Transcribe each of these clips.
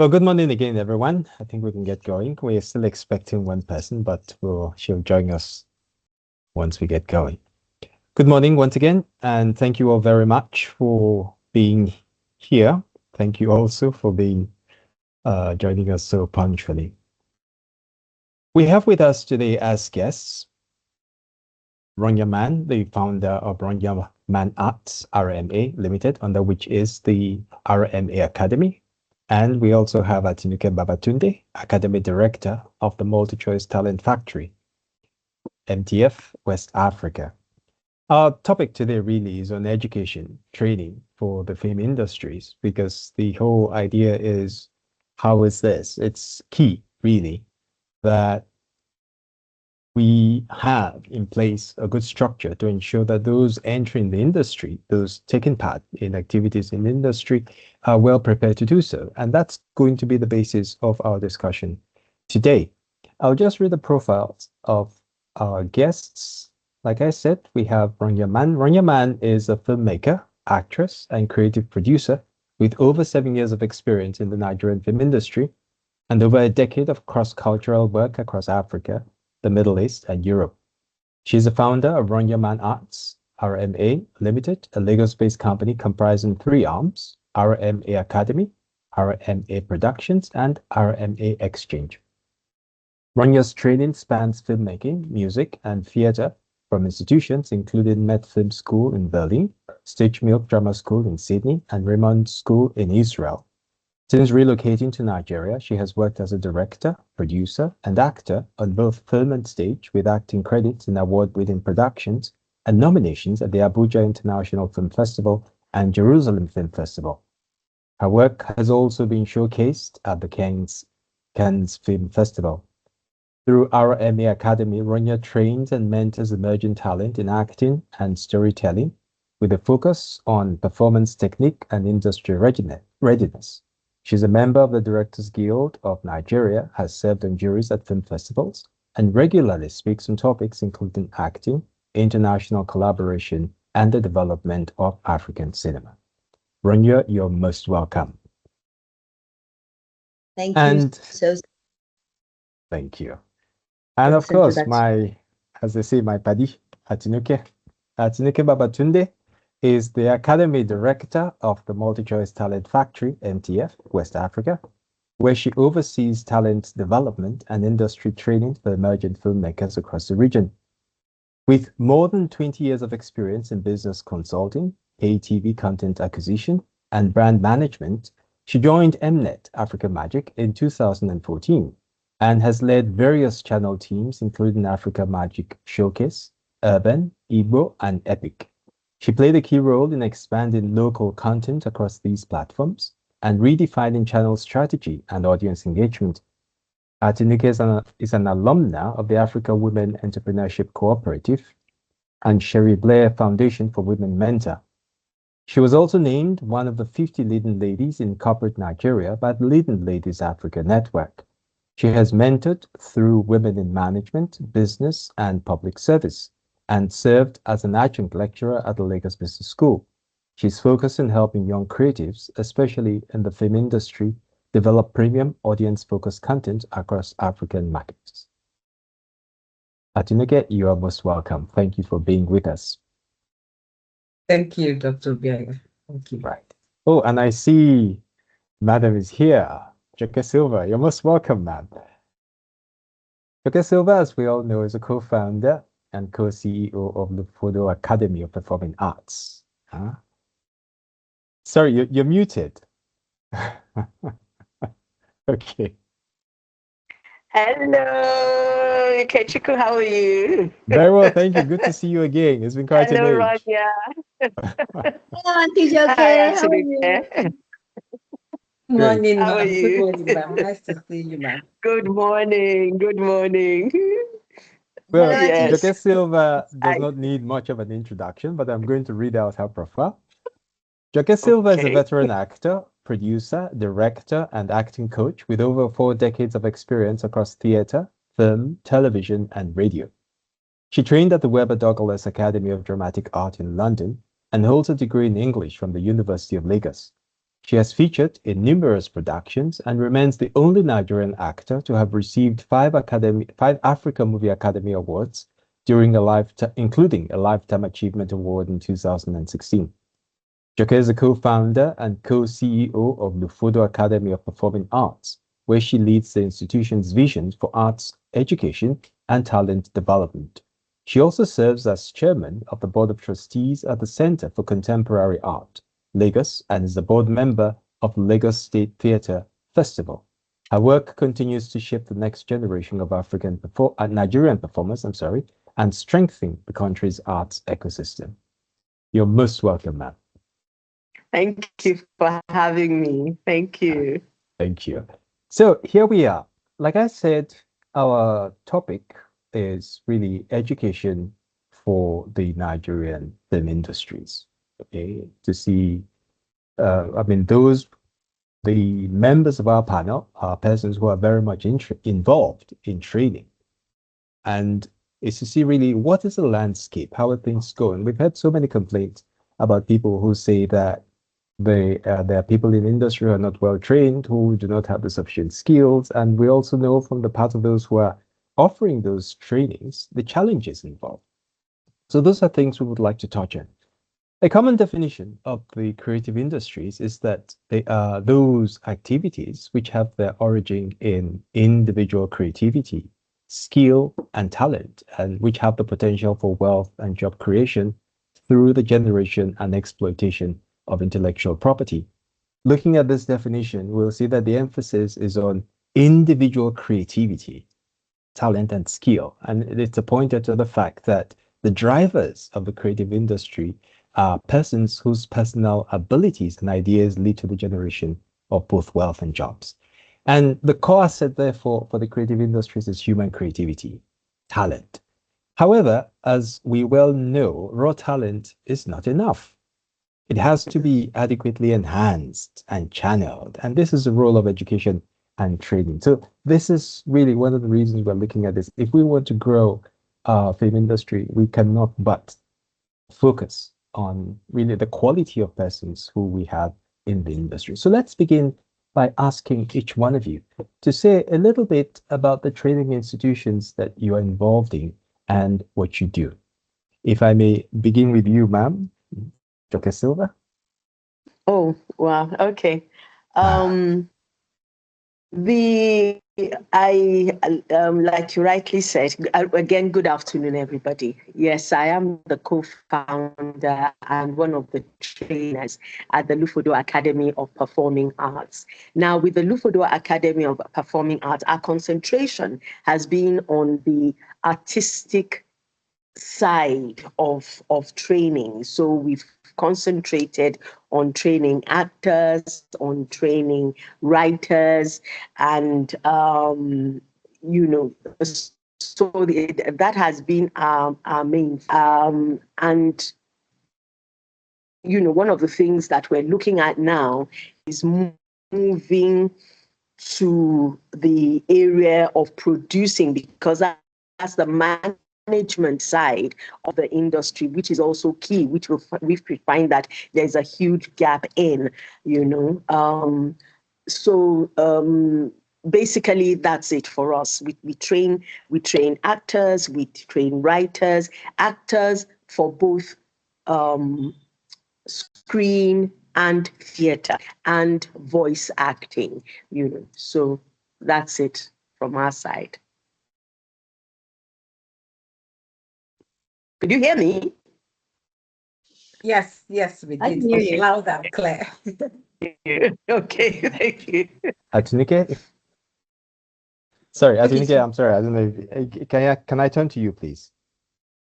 Well, good morning again, everyone. I think we can get going. We're still expecting one person, but she'll join us once we get going. Good morning once again, and thank you all very much for being here. Thank you also for being joining us so punctually. We have with us today as guests Ronya Man, the founder of Ronya Man Arts RMA Limited, under which is the RMA Academy. And we also have Atinuke Babatunde, Academy Director of the MultiChoice Talent Factory, MTF, West Africa. Our topic today really is on education, training for the film industries, because the whole idea is, how is this? It's key, really, that we have in place a good structure to ensure that those entering the industry, those taking part in activities in the industry, are well prepared to do so. And that's going to be the basis of our discussion today. I'll just read the profiles of our guests. Like I said, we have Ronya Man. Ronya Man is a filmmaker, actress, and creative producer with over 7 years of experience in the Nigerian film industry and over a decade of cross-cultural work across Africa, the Middle East, and Europe. She's the founder of Ronya Man Arts RMA Limited, a Lagos-based company comprising 3 arms: RMA Academy, RMA Productions, and RMA Exchange. Ronya's training spans filmmaking, music, and theater from institutions including Met Film School in Berlin, Stage Milk Drama School in Sydney, and Raymond School in Israel. Since relocating to Nigeria, she has worked as a director, producer, and actor on both film and stage, with acting credits in award-winning productions and nominations at the Abuja International Film Festival and Jerusalem Film Festival. Her work has also been showcased at the Cannes Film Festival. Through our MA Academy, Ronya trains and mentors emerging talent in acting and storytelling, with a focus on performance technique and industry readiness. She's a member of the Directors Guild of Nigeria, has served on juries at film festivals, and regularly speaks on topics including acting, international collaboration, and the development of African cinema. Ronya, you're most welcome. Thank you. Thank you. And of course, as they say, my paddy, Atinuke Babatunde, is the Academy Director of the MultiChoice Talent Factory, MTF, West Africa, where she oversees talent development and industry training for emerging filmmakers across the region. With more than 20 years of experience in business consulting, pay-TV content acquisition, and brand management, she joined Mnet Africa Magic in 2014 and has led various channel teams, including Africa Magic Showcase, Urban, Igbo, and Epic. She played a key role in expanding local content across these platforms and redefining channel strategy and audience engagement. Atinuke is an alumna of the Africa Women Entrepreneurship Cooperative and Sherry Blair Foundation for Women Mentor. She was also named one of the 50 leading ladies in corporate Nigeria by the Leading Ladies Africa Network. She has mentored through Women in Management, Business, and Public Service, and served as an adjunct lecturer at the Lagos Business School. She's focused on helping young creatives, especially in the film industry, develop premium audience-focused content across African markets. Atinuke, you are most welcome. Thank you for being with us. Thank you, Dr. Obiaya. Thank you. Right. Oh, and I see Madam is here. Joke Silva, you're most welcome, ma'am. Joke Silva, as we all know, is a co-founder and co-CEO of Lufodo Academy of Performing Arts. Huh? Sorry, you're muted. Okay. Hello, Ikechukwu, how are you? Very well, thank you. Good to see you again. It's been quite an age. Ronya. Hello, Auntie Joke. Hi, How are you? Good morning, How are ma'am. you? Good morning, ma'am. Nice to see you, ma'am. Good morning. Good morning. Well, Yes. Joke Silva does not need much of an introduction, but I'm going to read out her profile. Joke Silva is a veteran actor, producer, director, and acting coach with over 4 decades of experience across theater, film, television, and radio. She trained at the Webber Douglas Academy of Dramatic Art in London and holds a degree in English from the University of Lagos. She has featured in numerous productions and remains the only Nigerian actor to have received five Africa Movie Academy Awards during including a Lifetime Achievement Award in 2016. Joke is a co-founder and co-CEO of Lufodo Academy of Performing Arts, where she leads the institution's vision for arts education and talent development. She also serves as chairman of the Board of Trustees at the Center for Contemporary Art, Lagos, and is a board member of the Lagos State Theatre Festival. Her work continues to shape the next generation of Nigerian performers, and strengthen the country's arts ecosystem. You're most welcome, ma'am. Thank you for having me. Thank you. Thank you. So here we are. Like I said, our topic is really education for the Nigerian film industries. Okay, to see, the members of our panel are persons who are very much involved in training, and it's to see really what is the landscape, how are things going. We've had so many complaints about people who say that there are people in the industry who are not well trained, who do not have the sufficient skills, and we also know from the part of those who are offering those trainings the challenges involved. So those are things we would like to touch on. A common definition of the creative industries is that they are those activities which have their origin in individual creativity, skill, and talent, and which have the potential for wealth and job creation through the generation and exploitation of intellectual property. Looking at this definition, we'll see that the emphasis is on individual creativity, talent, and skill. And it's a pointer to the fact that the drivers of the creative industry are persons whose personal abilities and ideas lead to the generation of both wealth and jobs. And the core asset, therefore, for the creative industries is human creativity, talent. However, as we well know, raw talent is not enough. It has to be adequately enhanced and channeled. And this is the role of education and training. So this is really one of the reasons we're looking at this. If we want to grow our film industry, we cannot but focus on really the quality of persons who we have in the industry. So let's begin by asking each one of you to say a little bit about the training institutions that you are involved in and what you do. If I may begin with you, ma'am, Dr. Silva. Oh, wow. Okay. Like you rightly said, again, good afternoon, everybody. Yes, I am the co-founder and one of the trainers at the Lufodo Academy of Performing Arts. Now, with the Lufodo Academy of Performing Arts, our concentration has been on the artistic side of training. So we've concentrated on training actors, on training writers, and so that has been our main. And one of the things that we're looking at now is moving to the area of producing, because that's the management side of the industry, which is also key, which we find that there's a huge gap in, basically that's it for us. We train actors, we train writers, actors for both screen and theater and voice acting, so that's it from our side. Could you hear me? Yes, we did. Okay. Loud and clear. Okay, thank you. Atinuke? Sorry, Atinuke, I'm sorry. I don't know. Can I turn to you, please?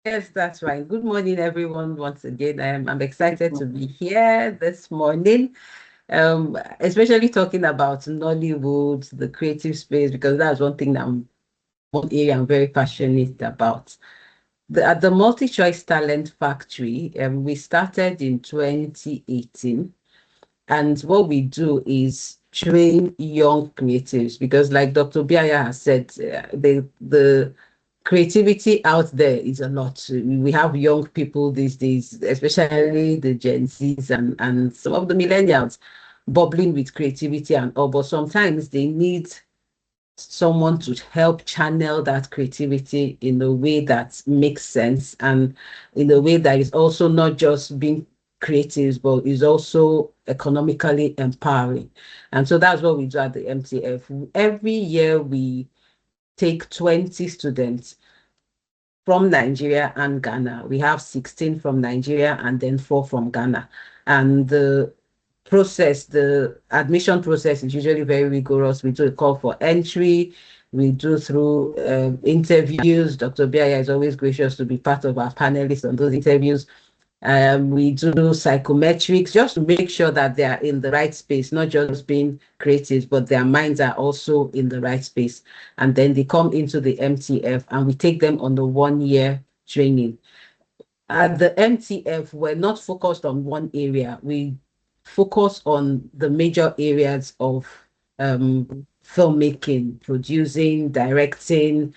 Yes, that's right. Good morning, everyone. Once again, I'm excited to be here this morning, especially talking about Nollywood, the creative space, because that's one area I'm very passionate about. At the MultiChoice Talent Factory, we started in 2018, and what we do is train young creatives, because like Dr. Obiaya has said, the creativity out there is a lot. We have young people these days, especially the Gen Zs and some of the millennials, bubbling with creativity and all, but sometimes they need someone to help channel that creativity in a way that makes sense and in a way that is also not just being creative, but is also economically empowering. And so that's what we do at the MTF. Every year we take 20 students from Nigeria and Ghana. We have 16 from Nigeria and then 4 from Ghana. And the admission process is usually very rigorous. We do a call for entry. We do through interviews. Dr. Obiaya is always gracious to be part of our panelists on those interviews. We do psychometrics just to make sure that they are in the right space, not just being creative, but their minds are also in the right space. And then they come into the MTF and we take them on the 1-year training. At the MTF, we're not focused on one area. We focus on the major areas of filmmaking, producing, directing,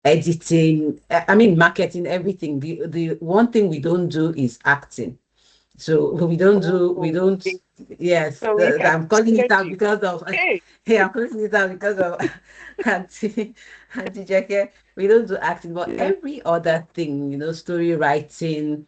editing, marketing, everything. The one thing we don't do is acting. So we don't, yes, I'm calling it out because of, yeah, I'm calling it out because of Auntie Jackie. We don't do acting, but every other thing, story writing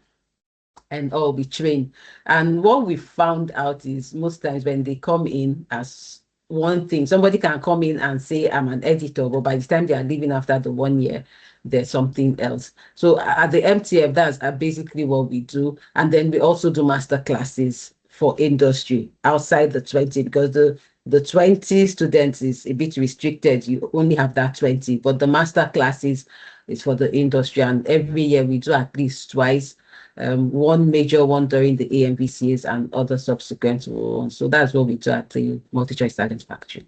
and all, we train. And what we found out is most times when they come in as one thing, somebody can come in and say, I'm an editor, but by the time they are leaving after the 1 year, there's something else. So at the MTF, that's basically what we do. And then we also do master classes for industry outside the 20, because the 20 students is a bit restricted. You only have that 20, but the master classes is for the industry. And every year we do at least twice, one major one during the AMVCs and other subsequent ones. So that's what we do at the MultiChoice Talent Factory.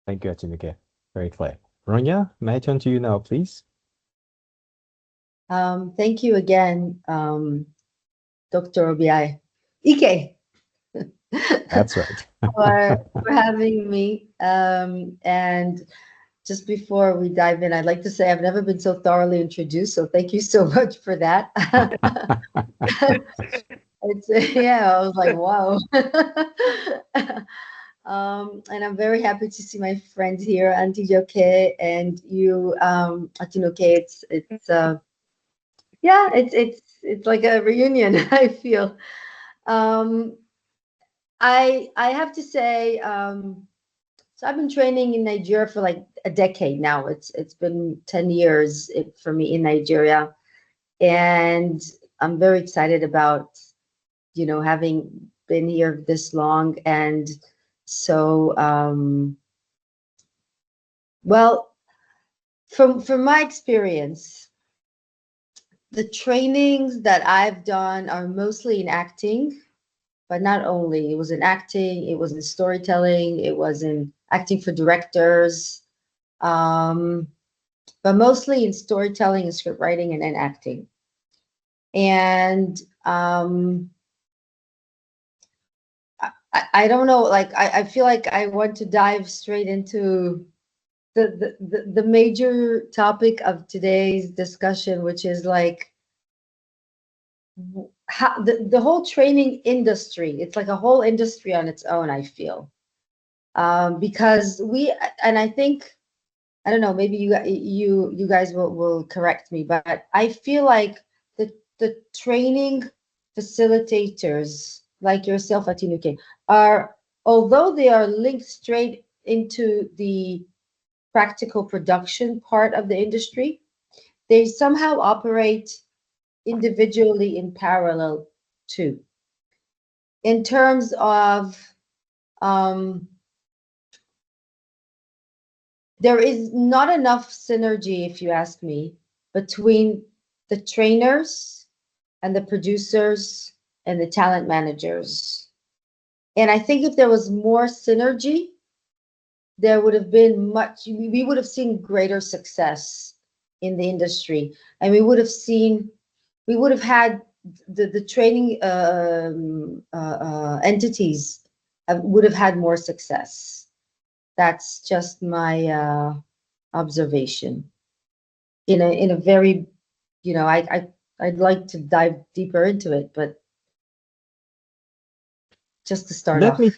Thank you, Atinuke. Very clear. Ronya, may I turn to you now, please? Thank you again, Dr. Obiaya. Ike. That's right. for having me. And just before we dive in, I'd like to say I've never been so thoroughly introduced, so thank you so much for that. I was like, wow. And I'm very happy to see my friends here, Auntie Joke and you, Atinuke. It's like a reunion, I feel. I have to say, so I've been training in Nigeria for like a decade now. It's been 10 years for me in Nigeria, and I'm very excited about having been here this long. And so well, from my experience, the trainings that I've done are mostly in acting, but not only. It was in acting, it was in storytelling, it was in acting for directors, but mostly in storytelling and script writing and acting. And I don't know, like I feel like I want to dive straight into the major topic of today's discussion, which is like how the whole training industry. It's like a whole industry on its own, I feel. Because and I think, I don't know, maybe you guys will correct me, but I feel like the training facilitators like yourself, Atinuke, although they are linked straight into the practical production part of the industry, they somehow operate individually in parallel too. In terms of there is not enough synergy, if you ask me, between the trainers and the producers and the talent managers. And I think if there was more synergy, there would have been we would have seen greater success in the industry. And we would have had the training entities would have had more success. That's just my observation. In a very, I'd like to dive deeper into it, but just to start Let off. me,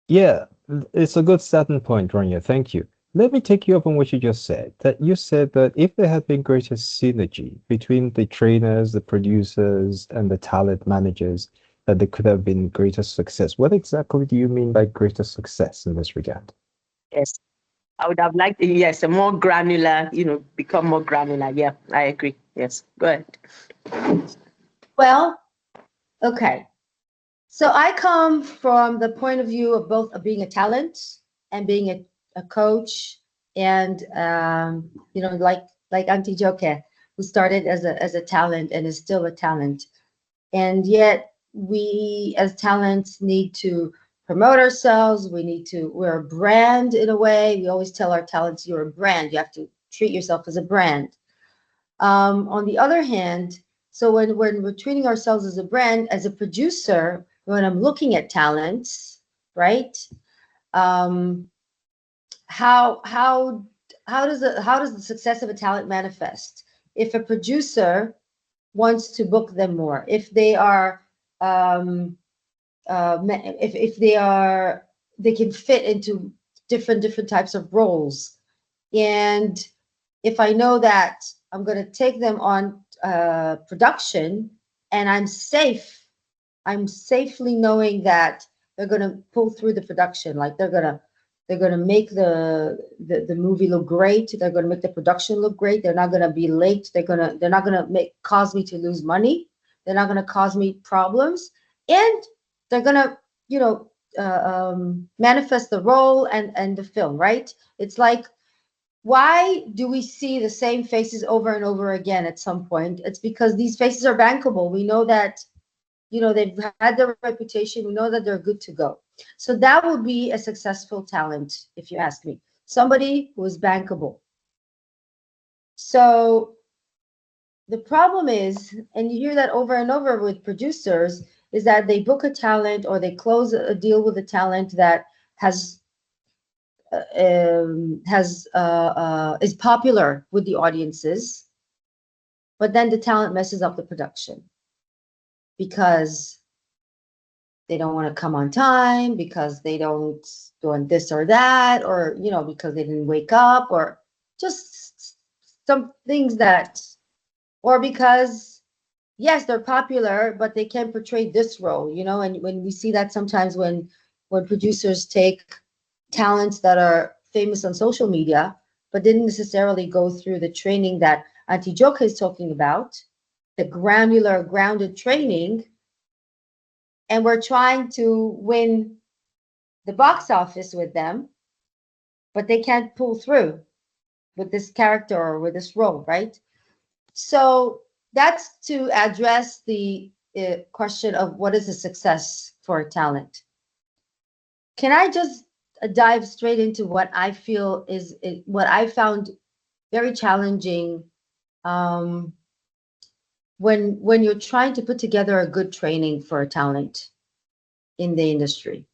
yeah, it's a good starting point, Ronya. Thank you. Let me take you up on what you just said. That you said that if there had been greater synergy between the trainers, the producers, and the talent managers, that there could have been greater success. What exactly do you mean by greater success in this regard? Yes. I would have liked, yes, a more granular, become more granular. Yeah, I agree. Yes, go ahead. Well, okay. So I come from the point of view of both of being a talent and being a coach, and like Auntie Joke, who started as a talent and is still a talent, and yet we as talents need to promote ourselves. We're a brand in a way. We always tell our talents, you're a brand. You have to treat yourself as a brand. On the other hand, so when we're treating ourselves as a brand, as a producer, when I'm looking at talents, right? Um, how does the success of a talent manifest? If a producer wants to book them more, if they are if they can fit into different types of roles, and if I know that I'm going to take them on production, and I'm safely knowing that they're going to pull through the production, like they're going to make the movie look great. They're going to make the production look great. They're not going to be late. They're not going to cause me to lose money. They're not going to cause me problems, and they're going to manifest the role and the film, right? It's like, why do we see the same faces over and over again at some point? It's because these faces are bankable. We know that, they've had their reputation. We know that they're good to go. So that would be a successful talent, if you ask me. Somebody who is bankable. So the problem is, and you hear that over and over with producers, is that they book a talent or they close a deal with a talent that is popular with the audiences, but then the talent messes up the production because they don't want to come on time, because they don't do this or that, or because they didn't wake up, or just some things that, or because yes, they're popular, but they can't portray this role, and when we see that sometimes when producers take talents that are famous on social media, but didn't necessarily go through the training that Auntie Joka is talking about, the granular, grounded training, and we're trying to win the box office with them, but they can't pull through with this character or with this role, right? So that's to address the question of what is a success for a talent. Can I just dive straight into what I feel is what I found very challenging when you're trying to put together a good training for a talent in the industry?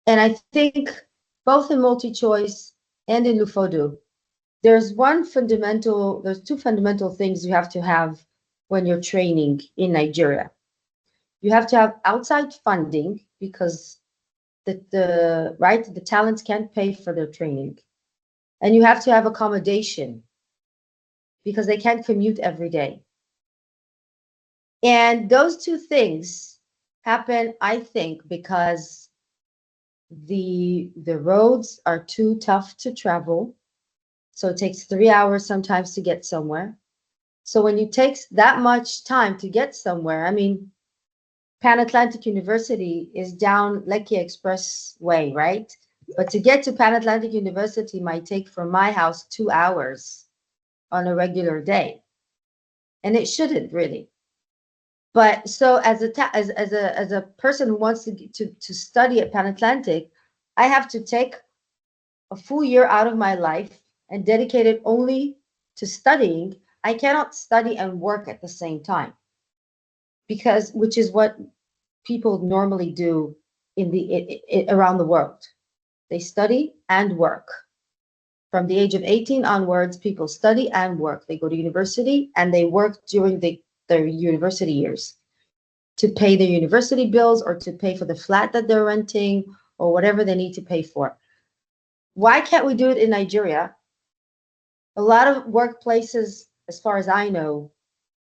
And I think both in MultiChoice and in Lufodo, there's two fundamental things you have to have when you're training in Nigeria. You have to have outside funding because the talents can't pay for their training. And you have to have accommodation because they can't commute every day. And those two things happen, I think, because the roads are too tough to travel. So it takes 3 hours sometimes to get somewhere. So when it takes that much time to get somewhere, I mean, Pan Atlantic University is down Lekki Expressway, right? But to get to Pan Atlantic University might take from my house 2 hours on a regular day. And it shouldn't really. But so as a person who wants to study at Pan Atlantic, I have to take a full year out of my life and dedicate it only to studying. I cannot study and work at the same time, which is what people normally do around the world. They study and work. From the age of 18 onwards, people study and work. They go to university and they work during their university years. to pay their university bills or to pay for the flat that they're renting or whatever they need to pay for. Why can't we do it in Nigeria? A lot of workplaces, as far as I know,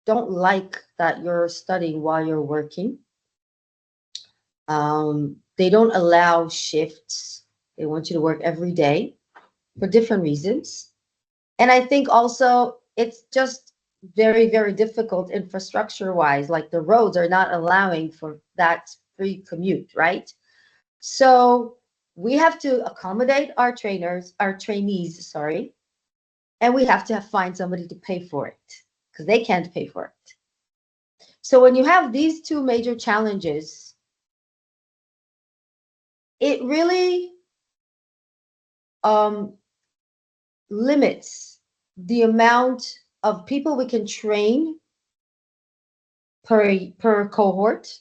don't like that you're studying while you're working. They don't allow shifts. They want you to work every day for different reasons. And I think also it's just very, very difficult infrastructure wise, like the roads are not allowing for that free commute, right? So we have to accommodate our trainees, sorry, and we have to find somebody to pay for it because they can't pay for it. So when you have these two major challenges, it really limits the amount of people we can train per cohort,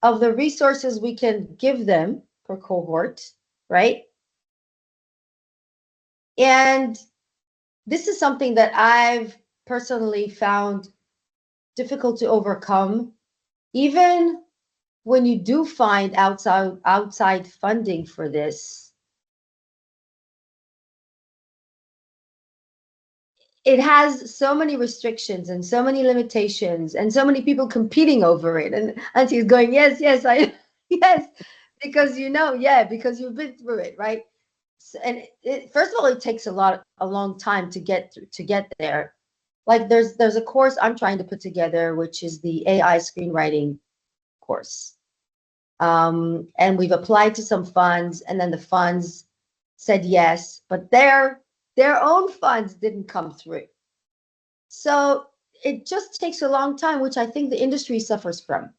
of the resources we can give them per cohort, right? And this is something that I've personally found difficult to overcome. Even when you do find outside funding for this, it has so many restrictions and so many limitations and so many people competing over it. And Auntie's going, yes, yes, because because you've been through it, right? So, and first of all, it takes a long time to get there. Like there's a course I'm trying to put together, which is the AI screenwriting course. And we've applied to some funds, and then the funds said yes, but their own funds didn't come through. So it just takes a long time, which I think the industry suffers from.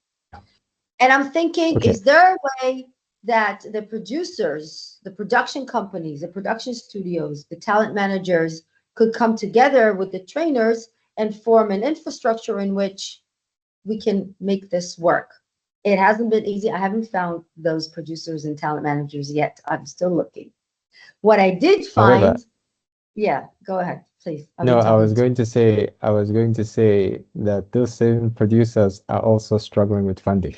And I'm thinking, Okay. is there a way that the producers, the production companies, the production studios, the talent managers could come together with the trainers and form an infrastructure in which we can make this work? It hasn't been easy. I haven't found those producers and talent managers yet. I'm still looking. What I did find, However, yeah, go ahead, please. no, I was going to say that those same producers are also struggling with funding.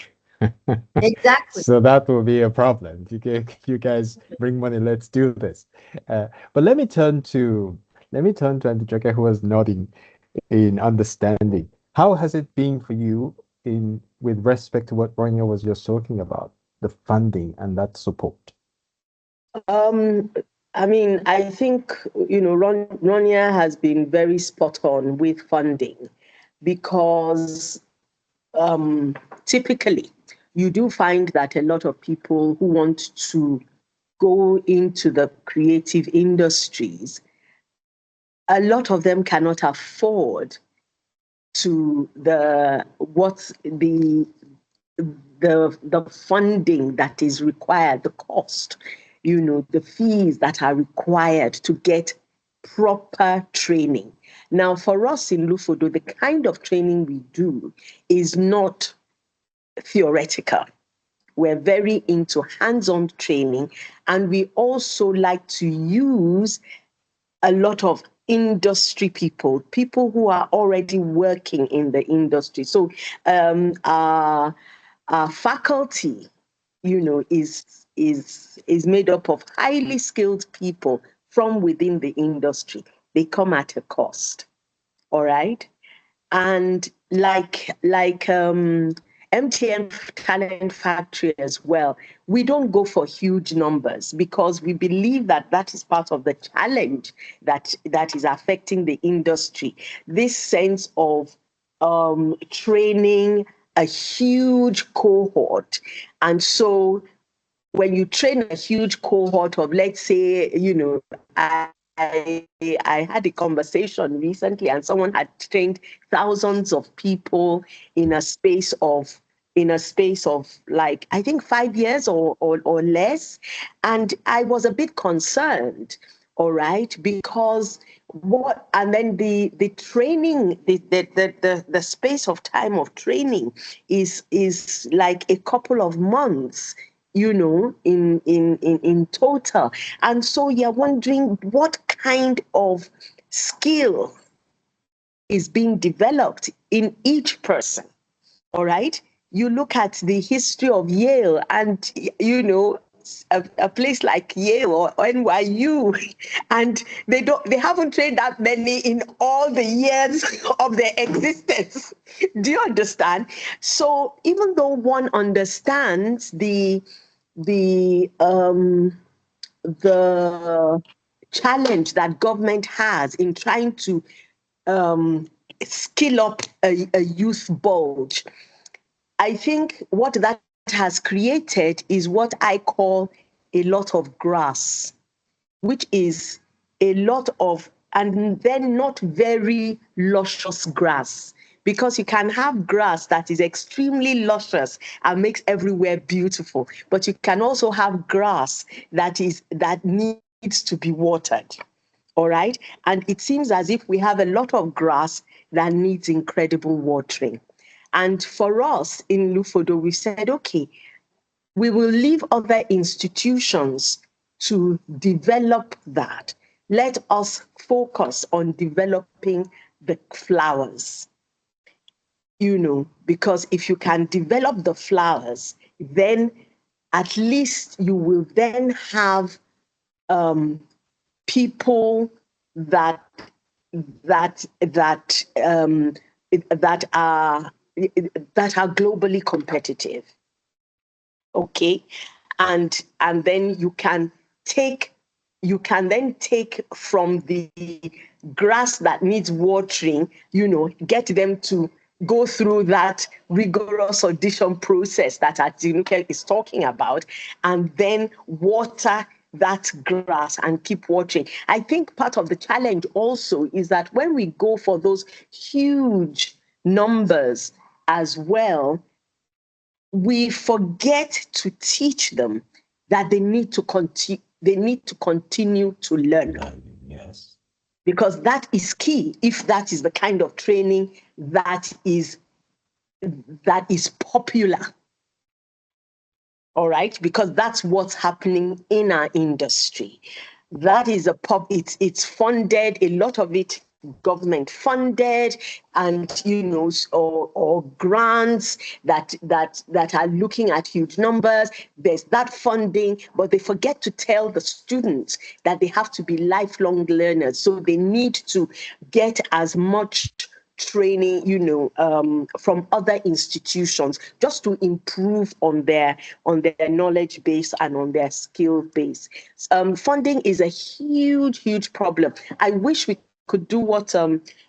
Exactly. So that will be a problem. You guys bring money, let's do this. But let me turn to Atinuke, who was nodding in understanding. How has it been for you with respect to what Ronya was just talking about, the funding and that support? I mean, I think, Ronya has been very spot on with funding because typically you do find that a lot of people who want to go into the creative industries, a lot of them cannot afford to the funding that is required, the cost, the fees that are required to get proper training. Now, for us in Lufodo, the kind of training we do is not theoretical. We're very into hands-on training, and we also like to use a lot of industry people who are already working in the industry. So our faculty, is made up of highly skilled people from within the industry. They come at a cost, all right? And like MTN Talent Factory as well, we don't go for huge numbers because we believe that is part of the challenge that is affecting the industry. This sense of training a huge cohort. And so when you train a huge cohort of, let's say, I had a conversation recently, and someone had trained thousands of people in a space of like, I think 5 years or less. And I was a bit concerned, all right, because and then the training, the space of time of training is like a couple of months, in total. And so you're wondering what kind of skill is being developed in each person, all right? you look at the history of Yale and, you know, a place like Yale or NYU, and they haven't trained that many in all the years of their existence. Do you understand? So even though one understands the challenge that government has in trying to skill up a youth bulge, I think what that has created is what I call a lot of grass, which is a lot of, and then not very luscious grass. Because you can have grass that is extremely luscious and makes everywhere beautiful, but you can also have grass that needs to be watered. All right. And it seems as if we have a lot of grass that needs incredible watering. And for us in Lufodo, we said, okay, we will leave other institutions to develop that. Let us focus on developing the flowers. You know, because if you can develop the flowers, then at least you will then have people that are globally competitive. Okay, and then you can then take from the grass that needs watering, you know, get them to go through that rigorous audition process that Atinuke is talking about, and then water that grass and keep watering. I think part of the challenge also is that when we go for those huge numbers as well, we forget to teach them that they need to continue to learn. Yes. Because that is key, if that is the kind of training that is popular. All right, because that's what's happening in our industry. That is it's funded, a lot of it government funded, and you know, or grants that are looking at huge numbers. There's that funding, but they forget to tell the students that they have to be lifelong learners, so they need to get as much training, you know, from other institutions, just to improve on their knowledge base and on their skill base. Funding is a huge problem. I wish we could do what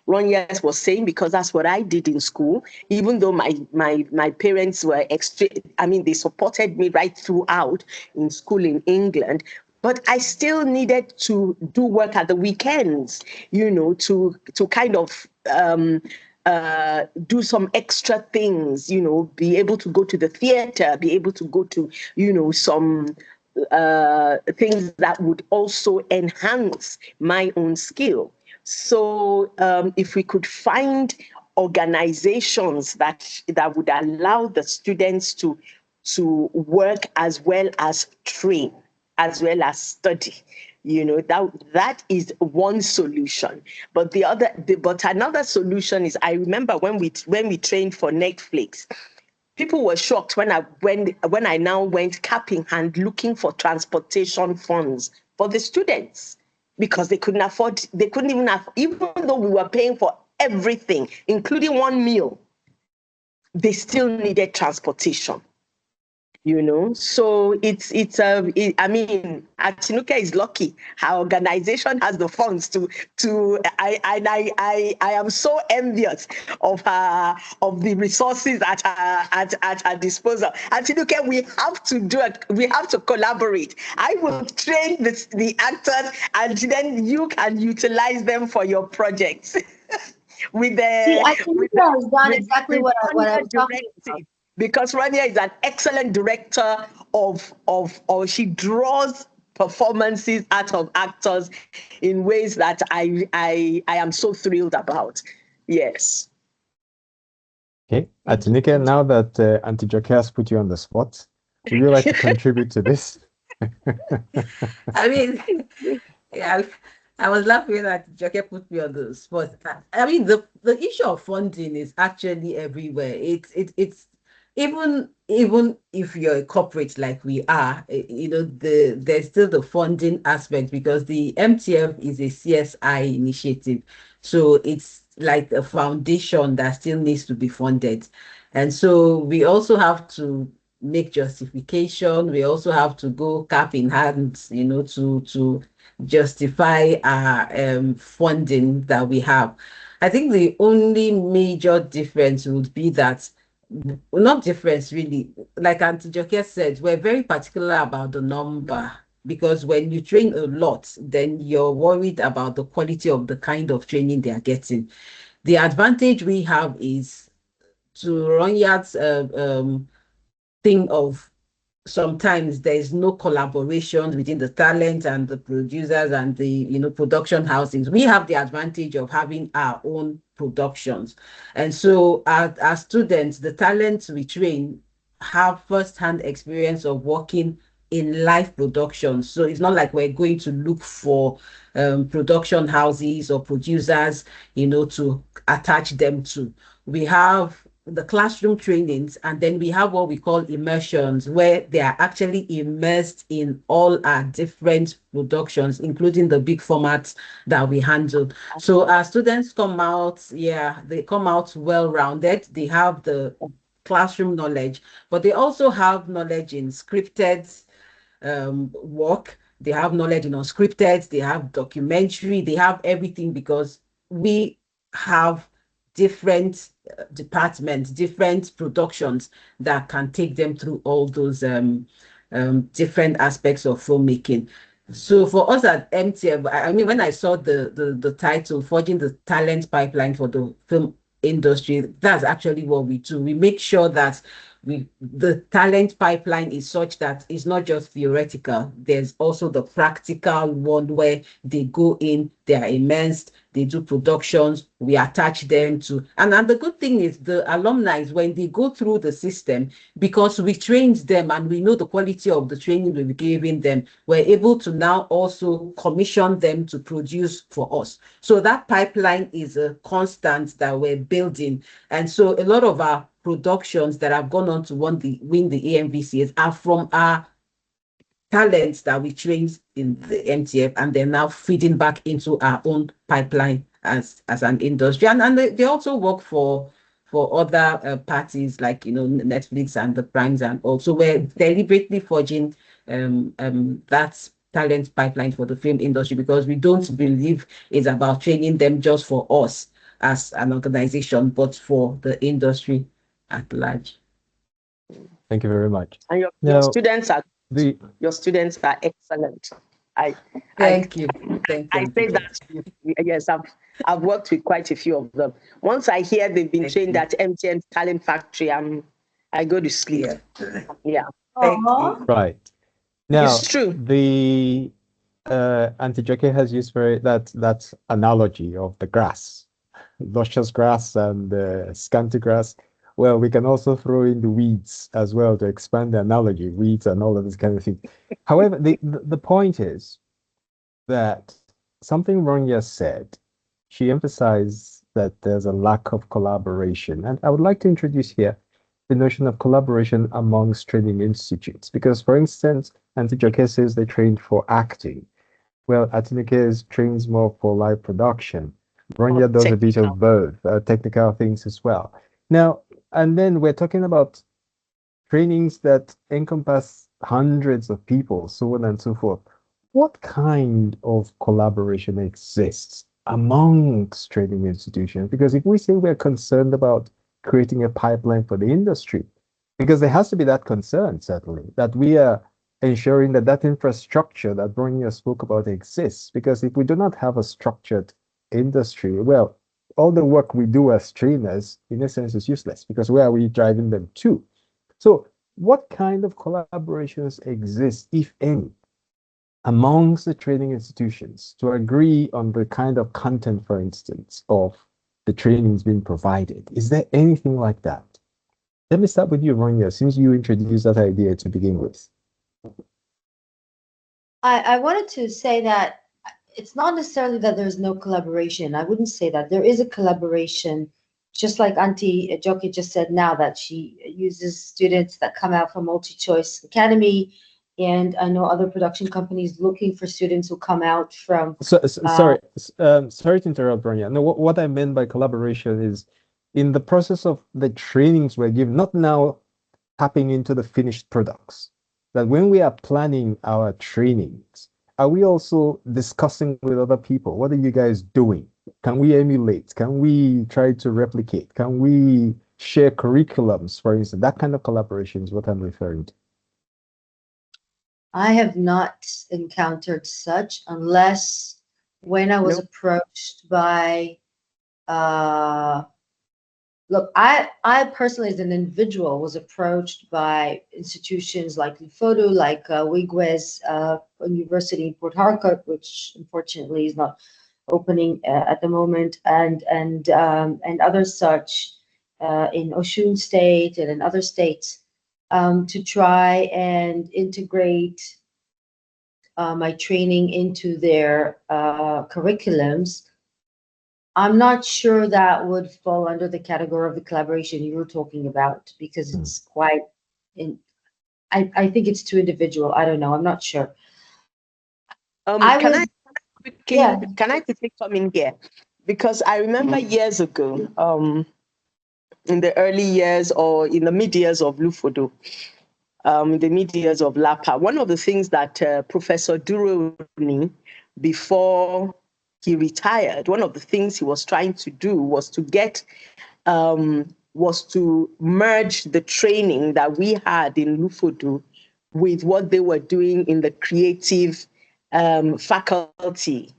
Ronya was saying, because that's what I did in school. Even though my parents were they supported me right throughout in school in England. But I still needed to do work at the weekends, you know, to kind of do some extra things, you know, be able to go to the theater, be able to go to, you know, some things that would also enhance my own skill. So if we could find organizations that would allow the students to work as well as train, as well as study, you know, that is one solution. But another solution is, I remember when we trained for Netflix, people were shocked when I now went cap in hand looking for transportation funds for the students, because they couldn't even though we were paying for everything, including one meal, they still needed transportation. You know, so I mean, Atinuke is lucky. Her organization has the funds I am so envious of the resources at her disposal. Atinuke, we have to collaborate. I will train the actors, and then you can utilize them for your projects. With See, I think with that has done exactly what I was talking about. Because Ronya is an excellent director or she draws performances out of actors in ways that I am so thrilled about. Yes. Okay, Atinuke, now that Auntie Joke has put you on the spot, would you like to contribute to this? I mean, yeah, I was laughing that Joke put me on the spot. I mean, the issue of funding is actually everywhere. It's even if you're a corporate like we are, there's still the funding aspect because the MTF is a CSI initiative. So it's like a foundation that still needs to be funded. And so we also have to make justification. We also have to go cap in hand, to justify our funding that we have. I think the only major difference would be that, well, not difference really. Like Auntie Joke said, we're very particular about the number because when you train a lot, then you're worried about the quality of the kind of training they are getting. The advantage we have is to Ronya's thing of sometimes there's no collaboration between the talent and the producers and the production houses. We have the advantage of having our own productions, and so our students, the talents we train, have first-hand experience of working in live productions. So it's not like we're going to look for production houses or producers, to attach them to. We have the classroom trainings, and then we have what we call immersions, where they are actually immersed in all our different productions, including the big formats that we handle. So our students come out, they come out well-rounded. They have the classroom knowledge, but they also have knowledge in scripted work. They have knowledge in unscripted, they have documentary, they have everything because we have different departments, different productions that can take them through all those different aspects of filmmaking. So for us at MTF, I mean, when I saw the title, Forging the Talent Pipeline for the Film Industry, that's actually what we do. We make sure that the talent pipeline is such that it's not just theoretical. There's also the practical one where they go in, they are immersed, they do productions, we attach them to, and the good thing is the alumni, when they go through the system, because we trained them and we know the quality of the training we're giving them, we're able to now also commission them to produce for us. So that pipeline is a constant that we're building. And so a lot of our productions that have gone on to win the AMVCs are from our talents that we trained in the MTF, and they're now feeding back into our own pipeline as an industry. And they also work for other parties like Netflix and the Primes, and also we're deliberately forging that talent pipeline for the film industry because we don't believe it's about training them just for us as an organization, but for the industry at large. Thank you very much. And your Now, students are the your students are excellent. Thank you. Thank I you. say that. Yes, I've worked with quite a few of them. Once I hear they've been trained at MTN Talent Factory, I go to sleep. Yeah. Thank Aw. you. right now, It's true. the Auntie Jackie has used that analogy of the grass, luscious grass and scanty grass. Well, we can also throw in the weeds as well to expand the analogy, weeds and all of this kind of thing. However, the point is that something Ronya said, she emphasized that there's a lack of collaboration. And I would like to introduce here the notion of collaboration amongst training institutes. Because, for instance, Auntie Joke says they trained for acting. Well, Atinuke trains more for live production. Ronya does a bit of both, technical things as well. Now, and then we're talking about trainings that encompass hundreds of people, so on and so forth. What kind of collaboration exists amongst training institutions? Because if we say we're concerned about creating a pipeline for the industry, because there has to be that concern, certainly, that we are ensuring that that infrastructure that Bronya spoke about exists. Because if we do not have a structured industry, well, all the work we do as trainers, in a sense, is useless, because where are we driving them to? So what kind of collaborations exist, if any, amongst the training institutions to agree on the kind of content, for instance, of the trainings being provided? Is there anything like that? Let me start with you, Ronya, since you introduced that idea to begin with. I wanted to say that it's not necessarily that there's no collaboration. I wouldn't say that. There is a collaboration just like Auntie Joki just said now, that she uses students that come out from MultiChoice Academy, and I know other production companies looking for students who come out from. Sorry to interrupt, Ronya. No, what I meant by collaboration is in the process of the trainings we're given, not now tapping into the finished products, that when we are planning our trainings, are we also discussing with other people? What are you guys doing? Can we emulate? Can we try to replicate? Can we share curriculums, for instance? That kind of collaboration is what I'm referring to. I have not encountered such, unless when I was approached by, look, I personally as an individual was approached by institutions like Lufodo, like Wigwes University in Port Harcourt, which unfortunately is not opening at the moment, and others such in Osun State and in other states, to try and integrate my training into their curriculums. I'm not sure that would fall under the category of the collaboration you were talking about, because it's quite I think it's too individual. I don't know. I'm not sure. Can I quickly come in here? Because I remember years ago, in the early years or in the mid years of Lufodo, the mid years of Lapa, one of the things that Professor Duroni, before he retired, one of the things he was trying to do was to merge the training that we had in Lufodo with what they were doing in the creative faculty,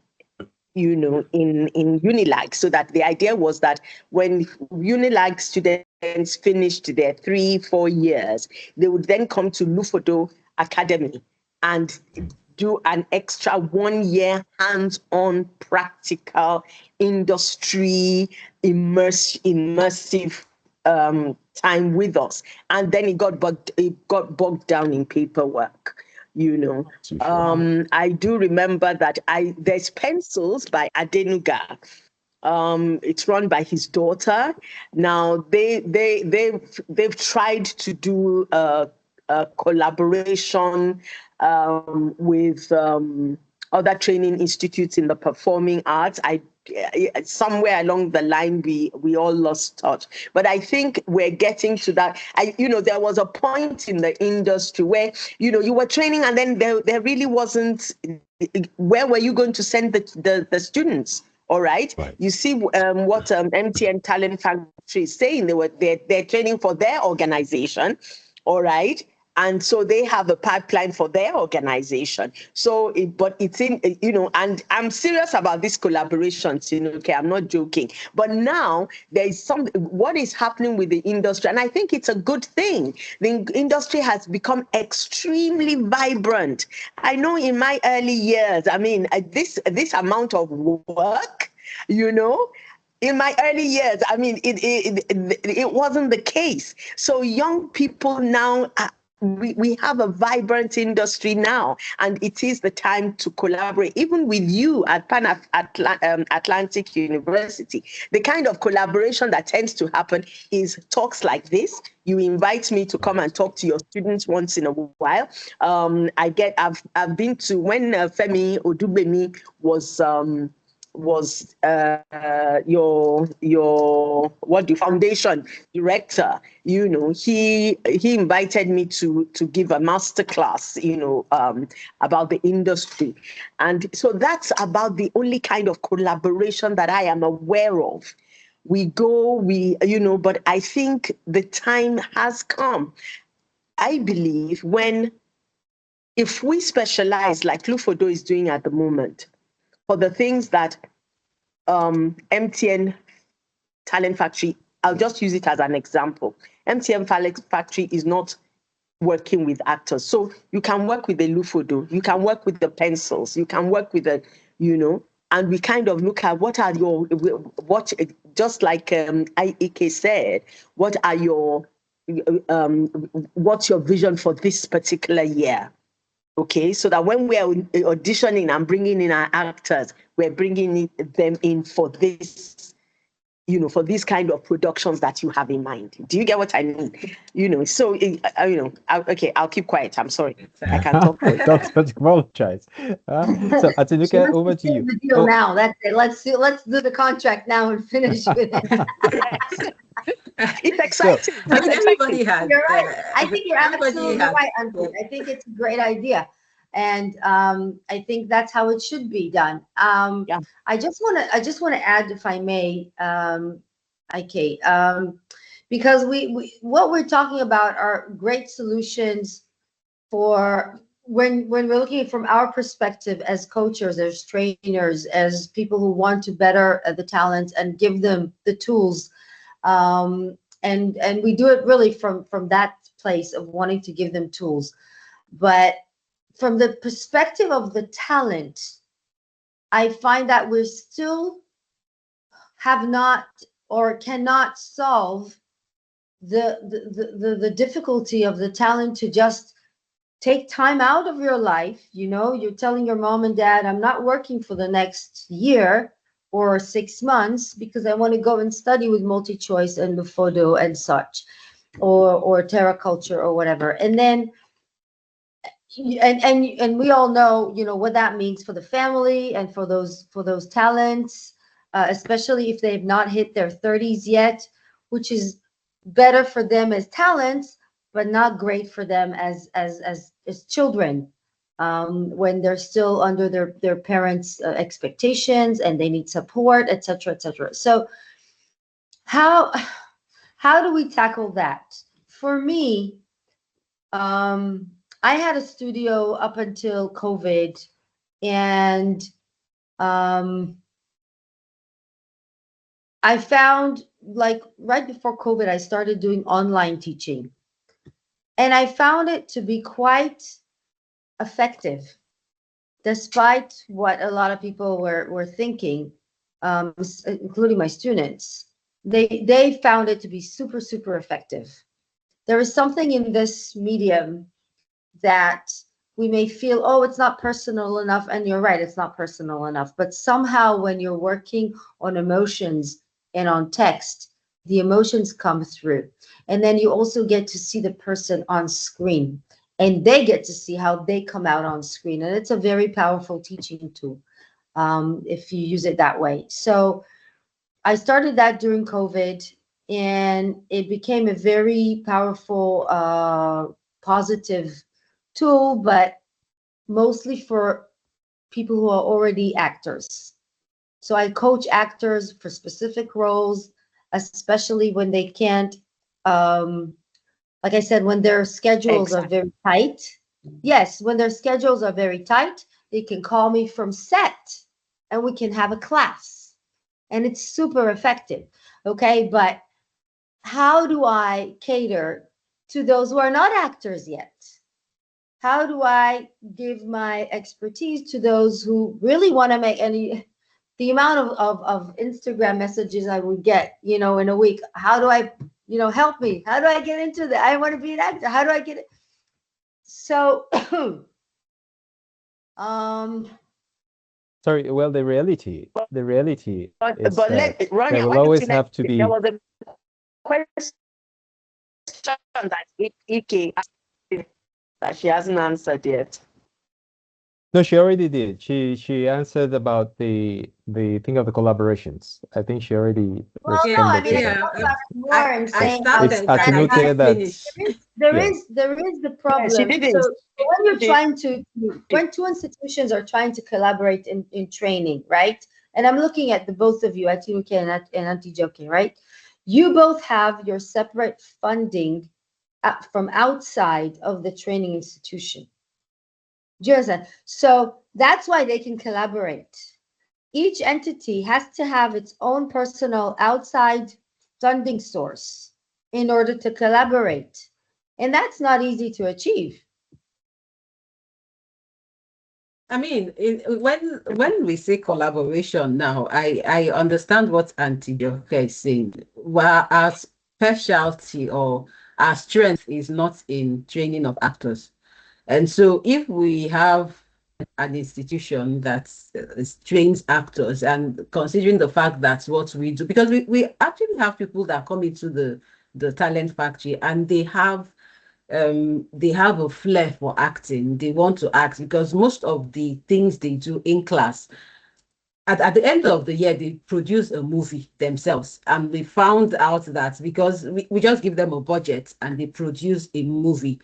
in Unilag. So that the idea was that when Unilag students finished their 3-4 years, they would then come to Lufodo Academy and do an extra 1 year hands-on practical industry immersive time with us. And then it got bogged down in paperwork. I do remember that there's Pencils by Atinuke. It's run by his daughter. Now they've tried to do a collaboration with other training institutes in the performing arts. Somewhere along the line we all lost touch, but I think we're getting to that. There was a point in the industry where you were training, and then there really wasn't. Where were you going to send the students? All right. You see what MTN Talent Factory is saying. They're training for their organization. All right. And so they have a pipeline for their organization. So, but it's in, and I'm serious about this collaboration, okay, I'm not joking. But now there is what is happening with the industry, and I think it's a good thing. The industry has become extremely vibrant. I know in my early years, this amount of work, in my early years, it wasn't the case. So young people now we have a vibrant industry now, and it is the time to collaborate, even with you at Atlantic University. The kind of collaboration that tends to happen is talks like this. You invite me to come and talk to your students once in a while. I've been to when Femi Odubemi was your foundation director. He invited me to give a master class about the industry, and so that's about the only kind of collaboration that I am aware of. But I think the time has come, I believe, if we specialize like Lufodo is doing at the moment, for the things that MTN Talent Factory, I'll just use it as an example. MTN Talent Factory is not working with actors. So you can work with the Lufodo, you can work with the Pencils, you can work with and we kind of look at just like Ike said, what's your vision for this particular year? Okay, so that when we are auditioning and bringing in our actors, we're bringing them in for this for these kind of productions that you have in mind. Do you get what I mean? So, okay, I'll keep quiet. I'm sorry. I can talk. Doctor, apologize. So Atinuke, over to you. The deal now. That's it. Let's do the contract now and finish with it. It's exciting. I mean, everybody has. You're right. I think you're everybody absolutely has- right, Auntie. I think it's a great idea, and I think that's how it should be done. Yeah. I just want to add, if I may, okay, because we what we're talking about are great solutions for when we're looking from our perspective as coaches, as trainers, as people who want to better the talents and give them the tools. And we do it really from that place of wanting to give them tools. But from the perspective of the talent, I find that we still have not or cannot solve the difficulty of the talent to just take time out of your life. You're telling your mom and dad, I'm not working for the next year or 6 months because I want to go and study with MultiChoice and Lufodo and such, or Terra Culture or whatever. And then, and we all know, what that means for the family and for those talents, especially if they've not hit their 30s yet, which is better for them as talents, but not great for them as children. When they're still under their parents' expectations and they need support, etc., etc. So how do we tackle that? For me, I had a studio up until COVID, and I found, like, right before COVID, I started doing online teaching, and I found it to be quite effective, despite what a lot of people were thinking, including my students. They found it to be super, super effective. There is something in this medium that we may feel, oh, it's not personal enough. And you're right, it's not personal enough. But somehow when you're working on emotions and on text, the emotions come through. And then you also get to see the person on screen, and they get to see how they come out on screen. And it's a very powerful teaching tool if you use it that way. So I started that during COVID, and it became a very powerful, positive tool, but mostly for people who are already actors. So I coach actors for specific roles, especially when they can't, like I said, when their schedules are very tight. Yes, when their schedules are very tight, they can call me from set and we can have a class. And it's super effective. Okay, but how do I cater to those who are not actors yet? How do I give my expertise to those who really want to make the amount of Instagram messages I would get, in a week? How do I, help me? How do I get into that? I want to be an actor. How do I get it? So, Sorry, well, the reality is But that Ronya, there will always have to be. There was a question that Ike asked that she hasn't answered yet. No, she already did. She answered about the thing of the collaborations. I think she already well, no, I mean, I talk about it more and saying how It's Atinuke that there yeah. is the problem. she didn't. So when you're trying to, when two institutions are trying to collaborate in training, right? And I'm looking at the both of you, Atinuke and Atijoke, right? You both have your separate funding from outside of the training institution. Do you understand? So that's why they can collaborate. Each entity has to have its own personal outside funding source in order to collaborate. And that's not easy to achieve. I mean, when we say collaboration now, I understand what Auntie Joke is saying. Well, our specialty or our strength is not in training of actors. And so if we have an institution that trains actors, and considering the fact that's what we do, because we actually have people that come into the talent factory and they have a flair for acting. They want to act because most of the things they do in class, at the end of the year, they produce a movie themselves. And we found out that because we just give them a budget and they produce a movie,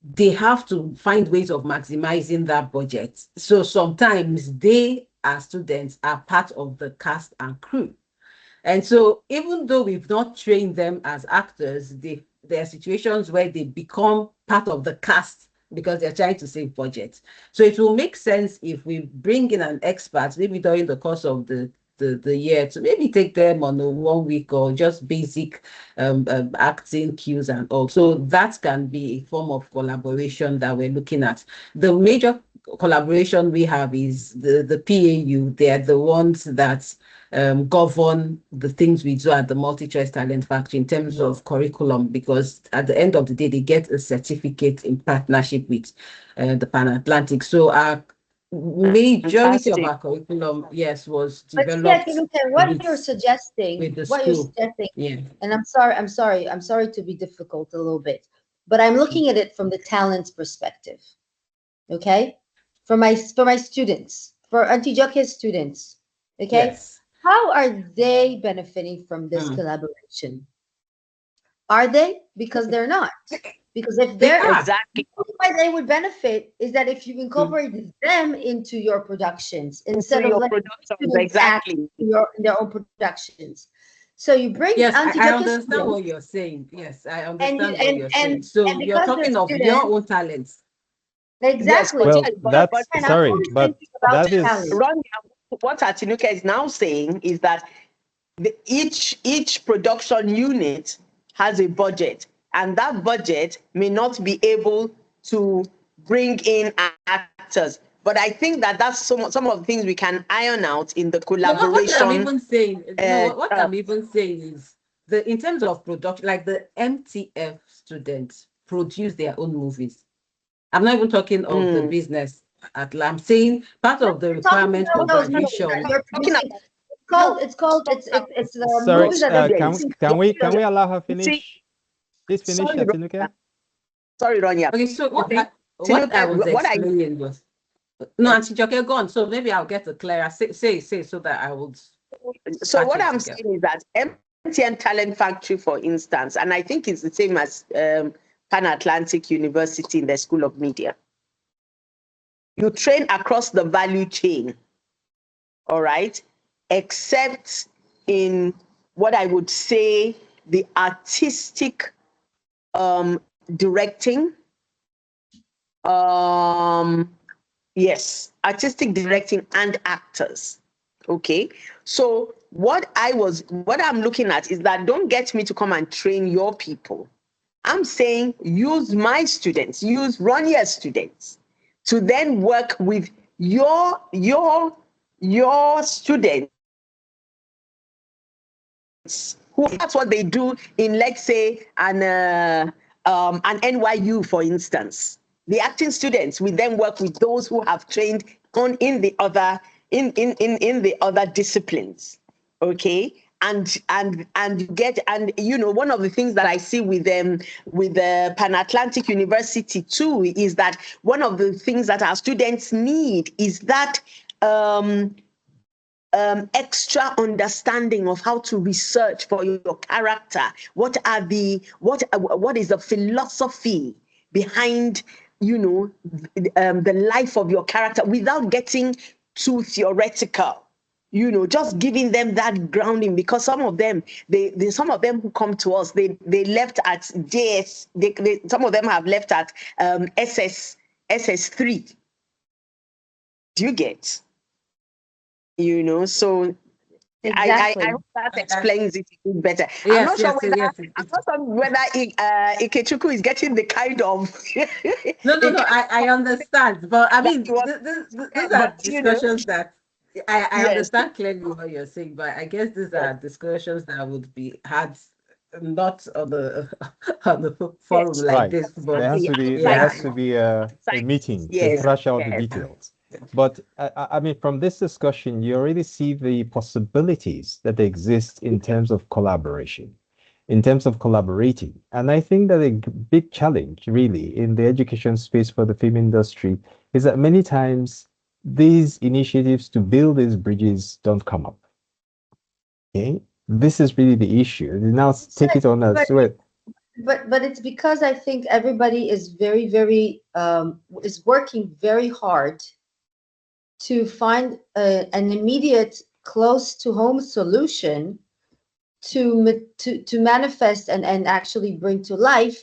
they have to find ways of maximizing that budget. So sometimes they, as students, are part of the cast and crew. And so even though we've not trained them as actors, there are situations where they become part of the cast because they're trying to save budget. So it will make sense if we bring in an expert, maybe during the course of the year, to maybe take them on a 1 week or just basic acting cues and all. So that can be a form of collaboration that we're looking at. The major collaboration we have is the PAU. They are the ones that govern the things we do at the MultiChoice Talent Factory in terms of curriculum, because at the end of the day, they get a certificate in partnership with the Pan Atlantic. So our majority of our curriculum, yes, was But developed what you're suggesting, with the what you're school. suggesting, Yeah. and I'm sorry to be difficult a little bit, but I'm looking at it from the talents perspective. Okay, for my students, for Auntie Joke's students. Okay, Yes. how are they benefiting from this collaboration? Are they? Because they're not. Because if they're exactly why they would benefit is that if you incorporate them into your productions instead of letting students act in their own productions. So you bring Yes, I Joke's understand students, what you're saying. Yes, I understand and what you're saying. So and you're because talking they're of your students, own talents. exactly. Well, but And I'm sorry, always but thinking about that is talent. what Atinuke is now saying is that each production unit has a budget, and that budget may not be able to bring in actors. But I think that that's some of the things we can iron out in the No, what I'm collaboration. even saying, what I'm even saying is in terms of production, like the MTF students produce their own movies. I'm not even talking of the business I'm saying part of the requirement for graduation. You're producing. It's the sorry. movies that they're Can we allow her See, finish? Please finish, sorry, Atinuke. sorry, Ronya. Okay, so what I was explaining was no, Auntie Joke, go on. So maybe I'll get a clearer say so that I would. So what I'm saying is that MTN Talent Factory, for instance, and I think it's the same as Pan Atlantic University in the School of Media. You train across the value chain, all right, except in what I would say the artistic directing. Yes, artistic directing and actors. Okay, so what I'm looking at is that don't get me to come and train your people. I'm saying use my students, use Ronya's students to then work with your students who that's what they do in, let's say, an NYU, for instance. The acting students will then work with those who have trained in the other disciplines. Okay. And one of the things that I see with the Pan Atlantic University too is that one of the things that our students need is that extra understanding of how to research for your character. What is the philosophy behind the life of your character without getting too theoretical? Just giving them that grounding, because some of them who come to us, they left at JS. Some of them have left at SS3. Do you get? So exactly. I hope that explains it better. Yes, I'm not sure whether Ikechukwu is getting the kind of No, I understand, but I mean, these are discussions that I yes. understand clearly what you're saying, but I guess these are discussions that would be had not on the on the forum Yes, like Right. this, but There has exactly. to be yeah, a meeting to Yes, thrash out the yes. details. But I mean, from this discussion, you already see the possibilities that exist in terms of collaboration, in terms of collaborating. And I think that a big challenge, really, in the education space for the film industry is that many times these initiatives to build these bridges don't come up. Okay, this is really the issue. Now take it on as well. But it's because I think everybody is very is working very hard to find an immediate close to home solution to manifest and actually bring to life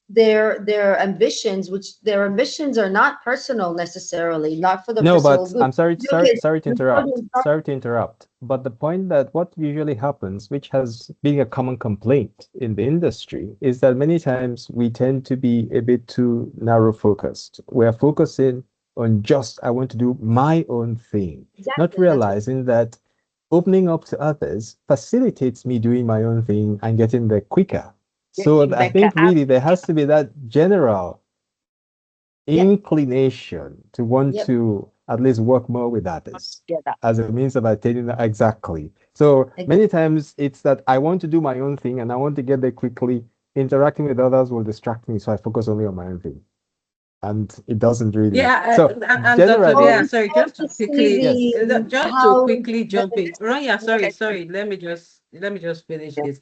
their ambitions, which their ambitions are not personal necessarily, not for the No, personal but good. I'm sorry, Okay, sorry to interrupt. Lufodo is not- Sorry to interrupt. But the point that what usually happens, which has been a common complaint in the industry, is that many times we tend to be a bit too narrow focused. We're focusing on just, I want to do my own thing, not exactly that's what realizing that opening up to others facilitates me doing my own thing and getting there quicker. So Getting I better. think really there has to be that general Yep. inclination to want Yep. to at least work more with others Together. as a means of attaining that. Exactly. So Exactly. many times it's that I want to do my own thing and I want to get there quickly. Interacting with others will distract me, so I focus only on my own thing. And it doesn't really. yeah. So And Dr. generally, Bia, sorry, Hope just to to see quickly, yes. just to how quickly jump in. Ronya, sorry, Okay. sorry. Let me just finish this.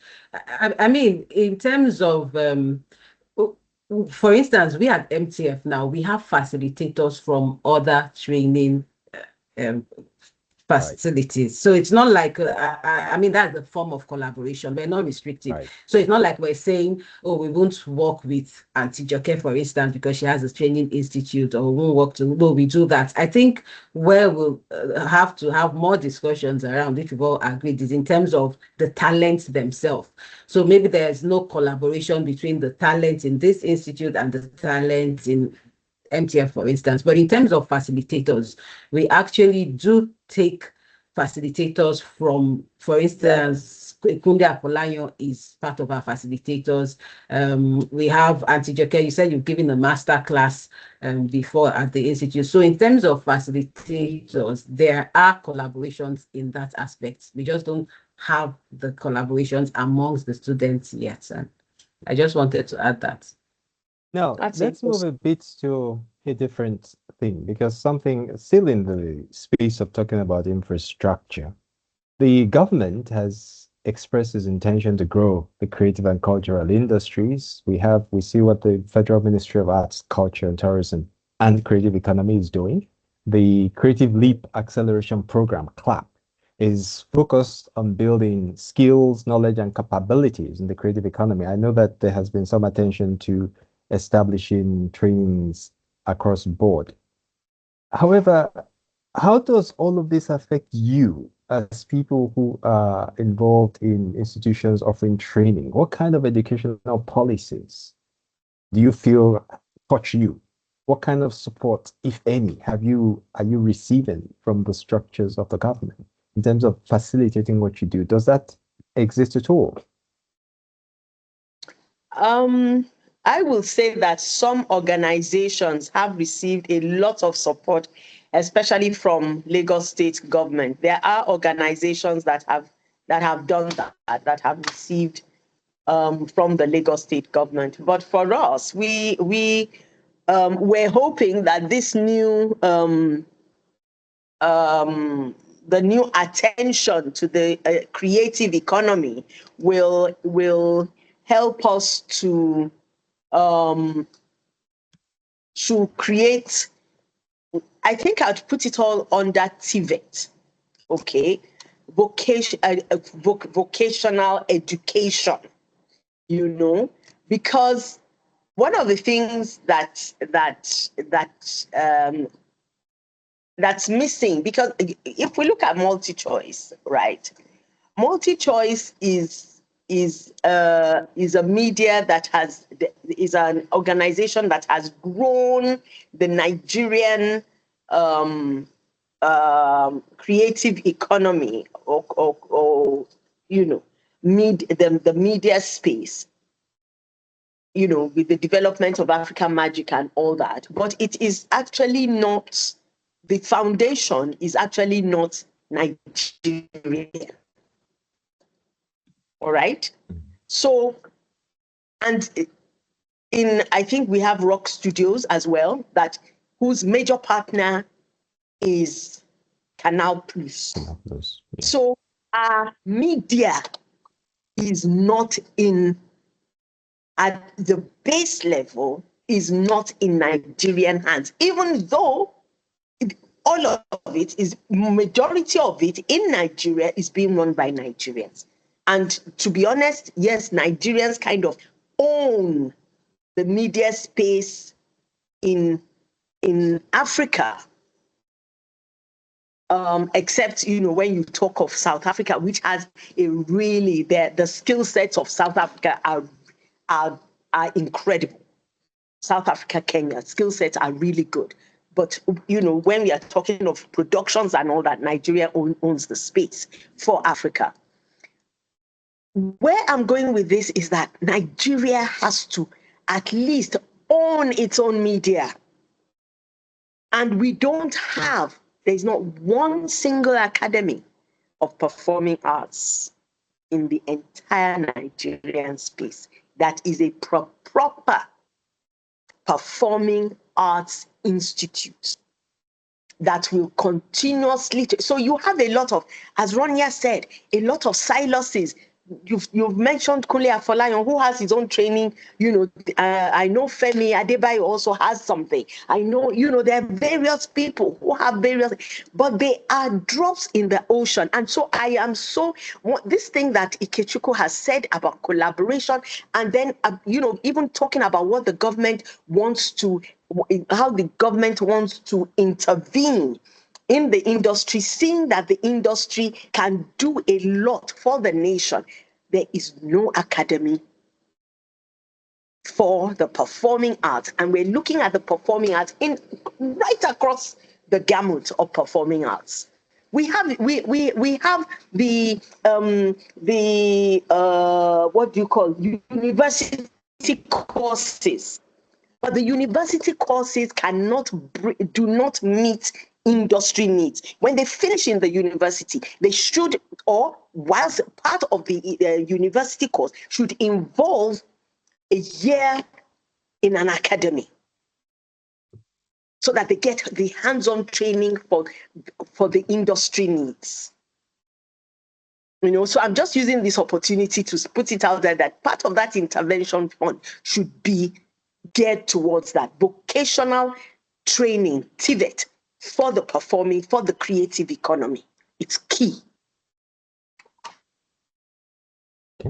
I mean, in terms of for instance, we at MTF now, we have facilitators from other training um, Right, facilities. So it's not like, I mean, that's a form of collaboration. We're not restricted. right. So it's not like we're saying, oh, we won't work with Atinuke, for instance, because she has a training institute, or we won't work to, no, we do that. I think where we'll have to have more discussions around, if we've all agreed, is in terms of the talents themselves. So maybe there's no collaboration between the talent in this institute and the talent in MTF, for instance. But in terms of facilitators, we actually do take facilitators from, for instance, Kunde Apolayo is part of our facilitators. We have Auntie Joke, you said you've given a master class before at the institute. So in terms of facilitators, there are collaborations in that aspect. We just don't have the collaborations amongst the students yet. And I just wanted to add that. Now, That's let's move interesting. a bit to a different thing because something still in the space of talking about infrastructure. The government has expressed its intention to grow the creative and cultural industries. We see what the Federal Ministry of Arts, Culture and Tourism and Creative Economy is doing. The Creative Leap Acceleration Program, CLAP, is focused on building skills, knowledge, and capabilities in the creative economy. I know that there has been some attention to establishing trainings across the board. However, how does all of this affect you as people who are involved in institutions offering training? What kind of educational policies do you feel touch you? What kind of support, if any, are you receiving from the structures of the government in terms of facilitating what you do? Does that exist at all? I will say that some organizations have received a lot of support, especially from Lagos State government. There are organizations that have done that have received from the Lagos State government. But for us, we're hoping that this new the new attention to the creative economy will help us um, to create. I think I'd put it all under TVET, okay? Vocational education, because one of the things that's missing, because if we look at MultiChoice, right? MultiChoice is a media that is an organization that has grown the Nigerian creative economy, or the media space, you know, with the development of African Magic and all that. But it is actually not, the foundation is actually not Nigeria. All right. So, and I think we have Rock Studios as well, whose major partner is Canal Plus. Yeah. So our media is not at the base level, is not in Nigerian hands, even though all of it is, majority of it in Nigeria is being run by Nigerians. And to be honest, yes, Nigerians kind of own the media space in Africa. Except, you know, when you talk of South Africa, which has a really, the skill sets of South Africa are incredible. South Africa, Kenya, skill sets are really good. But, you know, when we are talking of productions and all that, Nigeria owns the space for Africa. Where I'm going with this is that Nigeria has to at least own its own media. And we don't have, there's not one single academy of performing arts in the entire Nigerian space that is a proper performing arts institute that will continuously. So you have a lot of, as Ronya said, a lot of silos. You've mentioned Kunle Afolayan, who has his own training. You know, I know Femi Adebayo also has something. I know, you know, there are various people who have various, but they are drops in the ocean. And so this thing that Ikechukwu has said about collaboration, and then, you know, even talking about what the government wants to, how the government wants to intervene in the industry, seeing that the industry can do a lot for the nation. There is no academy for the performing arts, and we're looking at the performing arts right across the gamut of performing arts. We have the what do you call, university courses. But the university courses do not meet industry needs. When they finish in the university, they should, or whilst part of the university course should involve a year in an academy, so that they get the hands-on training for the industry needs. You know, so I'm just using this opportunity to put it out there that part of that intervention fund should be geared towards that vocational training, TVET, for the performing, for the creative economy. It's key.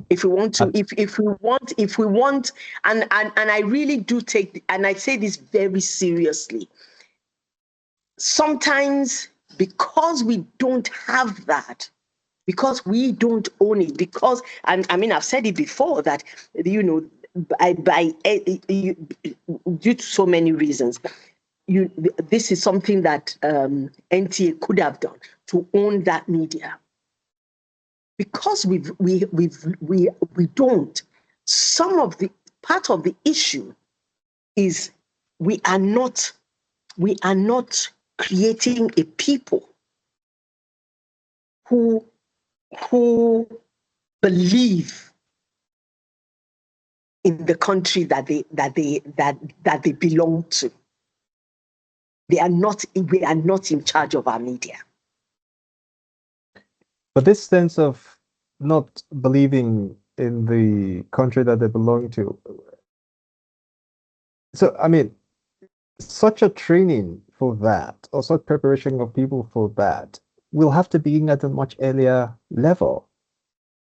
If we want to, if we want, and I really do take, and I say this very seriously. Sometimes because we don't have that, because we don't own it, because, and I mean, I've said it before that, you know, due to so many reasons, this is something that NTA could have done, to own that media. Because we don't. Some of the part of the issue is we are not creating a people who believe in the country that they belong to. We are not in charge of our media. But this sense of not believing in the country that they belong to. So, I mean, such a training for that, or such preparation of people for that, will have to begin at a much earlier level.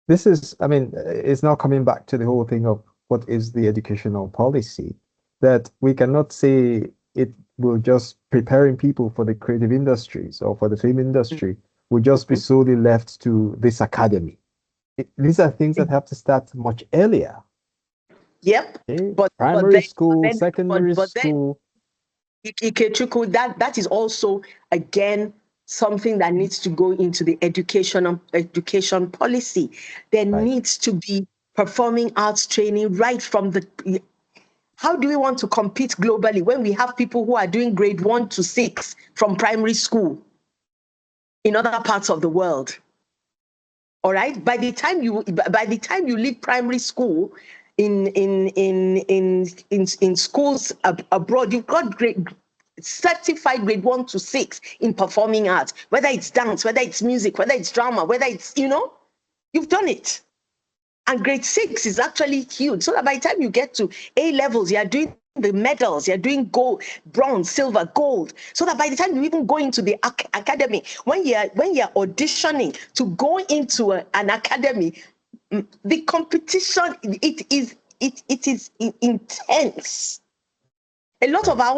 This is, I mean, it's now coming back to the whole thing of what is the educational policy, that we cannot say it will just preparing people for the creative industries or for the film industry will just be solely left to this academy. These are things that have to start much earlier. Yep. Okay? But primary school, secondary school. Ikechukwu, that is also, again, something that needs to go into the education policy. There needs to be performing arts training right from the. How do we want to compete globally when we have people who are doing grade 1 to 6 from primary school in other parts of the world? All right. By the time you leave primary school in schools abroad, you've got certified grade 1 to 6 in performing arts, whether it's dance, whether it's music, whether it's drama, whether it's, you've done it. And grade 6 is actually huge. So that by the time you get to A levels, you're doing the medals, you're doing gold, bronze, silver, gold. So that by the time you even go into the academy, when you're auditioning to go into an academy, the competition, it is intense. A lot of our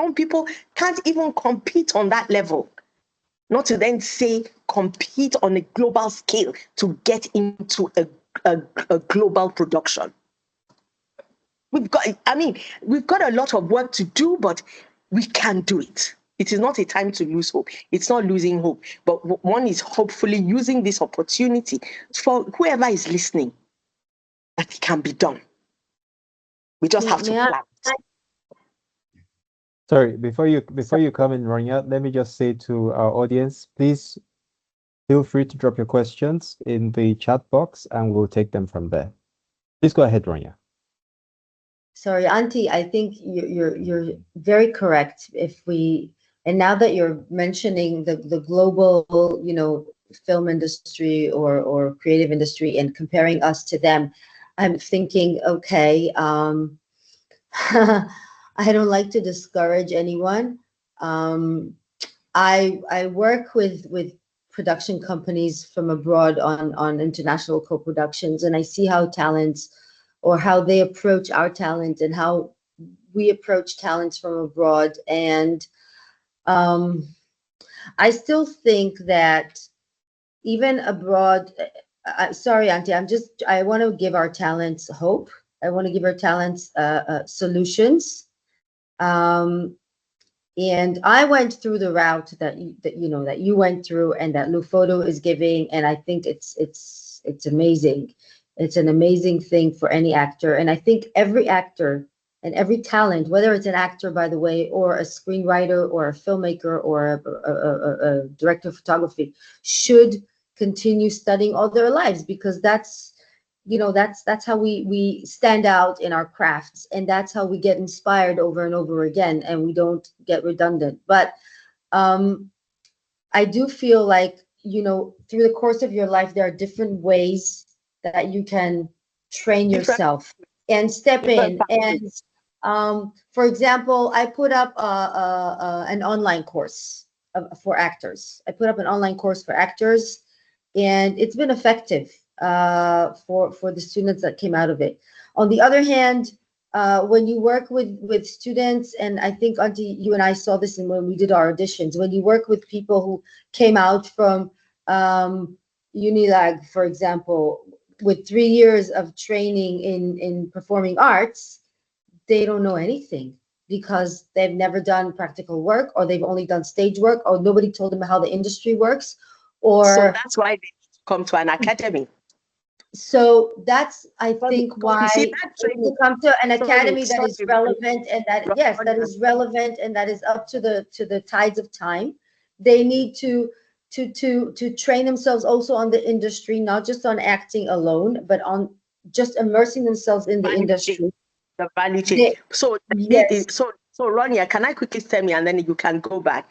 own people can't even compete on that level. Not to then say compete on a global scale to get into a global production. We've got a lot of work to do, but we can do it. It is not a time to lose hope. It's not losing hope, but one is hopefully using this opportunity for whoever is listening, that it can be done. We just have to plan. Sorry, before you come in, Ronya, let me just say to our audience, please feel free to drop your questions in the chat box and we'll take them from there. Please go ahead, Ronya. Sorry, Auntie, I think you're very correct. And now that you're mentioning the global, film industry or creative industry and comparing us to them, I'm thinking, okay, I don't like to discourage anyone. I work with production companies from abroad on international co-productions, and I see how talents or how they approach our talent and how we approach talents from abroad. And I still think that even abroad, sorry, Auntie, I want to give our talents hope. I want to give our talents solutions. And I went through the route that you went through and that Lufodo is giving, and I think it's amazing. It's an amazing thing for any actor, and I think every actor and every talent, whether it's an actor, by the way, or a screenwriter or a filmmaker or a director of photography, should continue studying all their lives, because that's how we stand out in our crafts, and that's how we get inspired over and over again, and we don't get redundant. But I do feel like, through the course of your life, there are different ways that you can train yourself and step in. And for example, I put up an online course for actors. I put up an online course for actors, and it's been effective for the students that came out of it. On the other hand, when you work with students, and I think, Auntie, you and I saw this when we did our auditions, when you work with people who came out from Unilag, for example, with 3 years of training in performing arts, they don't know anything because they've never done practical work, or they've only done stage work, or nobody told them how the industry works. So that's why they come to an academy. So that's, I think, why to come to an academy that is relevant, and that is relevant, and that is up to the tides of time. They need to train themselves also on the industry, not just on acting alone, but on just immersing themselves in the industry. The value chain. So Ronya, can I quickly tell me, and then you can go back,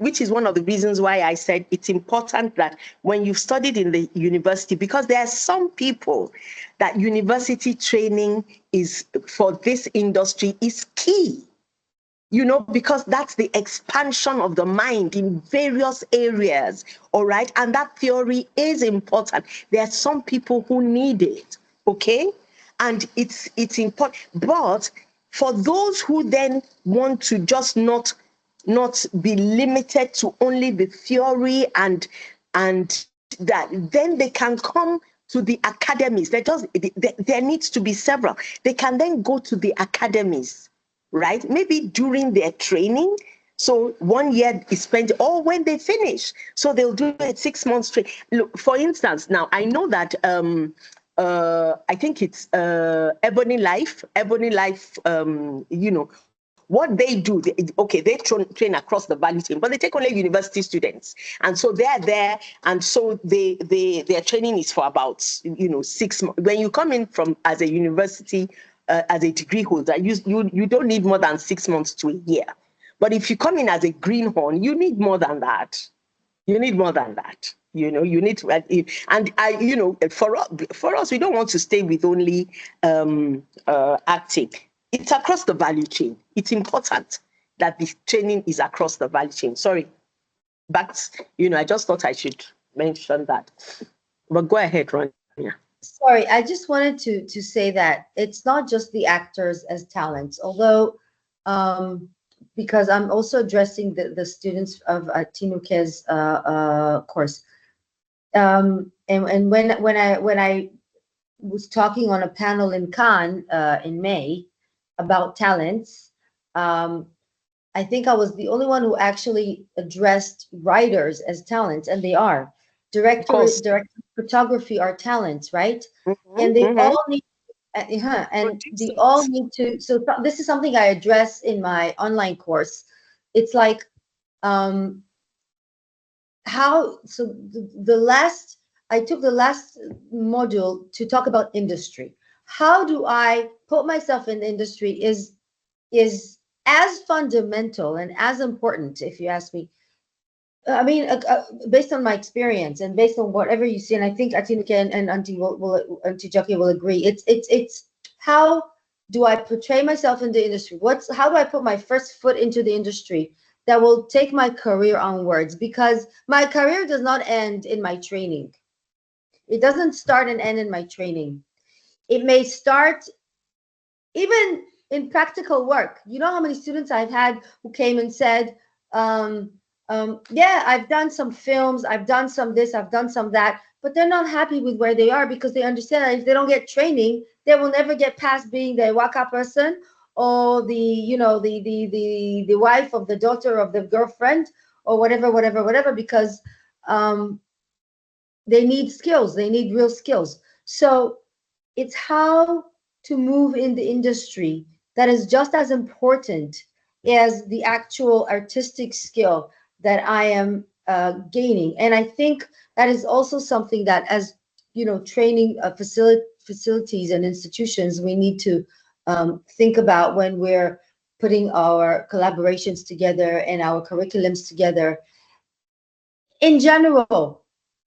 which is one of the reasons why I said it's important that when you've studied in the university, because there are some people that university training is for this industry is key. Because that's the expansion of the mind in various areas, all right? And that theory is important. There are some people who need it, okay? And it's important. But for those who then want to just not be limited to only the theory and that, then they can come to the academies. There needs to be several. They can then go to the academies, right? Maybe during their training, So 1 year is spent, or when they finish. So they'll do a 6 months training. Look, for instance, now I know that I think it's Ebony Life, what they do, they train across the value chain, but they take only university students. And so they're there, and so their training is for about 6 months. When you come in from as a university, as a degree holder, you don't need more than 6 months to a year. But if you come in as a greenhorn, you need more than that. You need more than that. You need to, for us, we don't want to stay with only acting. It's across the value chain. It's important that the training is across the value chain. Sorry, but I just thought I should mention that. But go ahead, Ronya. Sorry, I just wanted to say that it's not just the actors as talents, although because I'm also addressing the students of Atinuke's course. And when I was talking on a panel in Cannes in May about talents, I think I was the only one who actually addressed writers as talents, and they are. Director photography are talents, right? Mm-hmm, and they all need and they all need to. So this is something I address in my online course. It's like how. So I took the last module to talk about industry. How do I put myself in the industry is as fundamental and as important, if you ask me. I mean, based on my experience and based on whatever you see, and I think Atinuke and Auntie Jackie will agree. It's how do I portray myself in the industry? How do I put my first foot into the industry that will take my career onwards? Because my career does not end in my training. It doesn't start and end in my training. It may start even in practical work. You know how many students I've had who came and said, yeah, I've done some films, I've done some this, I've done some that, but they're not happy with where they are because they understand that if they don't get training, they will never get past being the waka person or the wife of the daughter of the girlfriend or whatever, because they need skills, they need real skills. So it's how to move in the industry that is just as important as the actual artistic skill that I am gaining. And I think that is also something that, as training facilities and institutions, we need to think about when we're putting our collaborations together and our curriculums together. In general,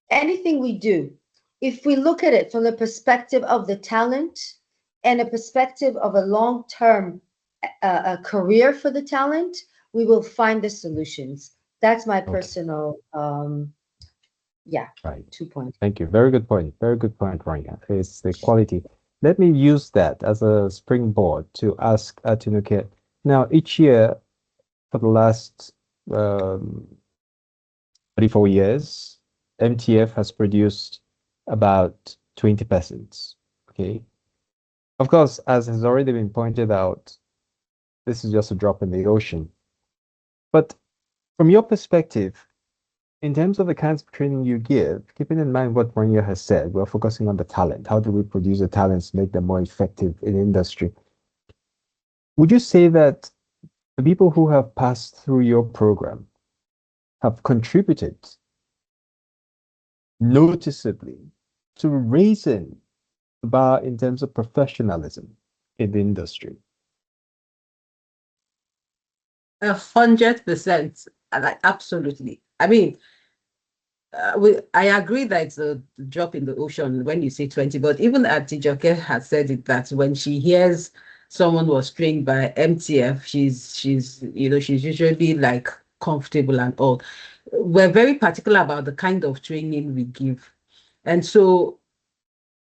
anything we do, if we look at it from the perspective of the talent and a perspective of a long-term career for the talent, we will find the solutions. That's my personal, right. 2 points. Thank you. Very good point. Very good point, Ronya. It's the quality. Let me use that as a springboard to ask Atinuke. Now, each year for the last 34 years, MTF has produced about 20 persons. Okay. Of course, as has already been pointed out, this is just a drop in the ocean. But from your perspective, in terms of the kinds of training you give, keeping in mind what Ronya has said, we're focusing on the talent. How do we produce the talents, make them more effective in industry? Would you say that the people who have passed through your program have contributed noticeably to raising the bar in terms of professionalism in the industry? 100%. Absolutely. I mean, I agree that it's a drop in the ocean when you say 20, but even Atinuke has said it that when she hears someone was trained by MTF, she's usually like comfortable and all. We're very particular about the kind of training we give. And so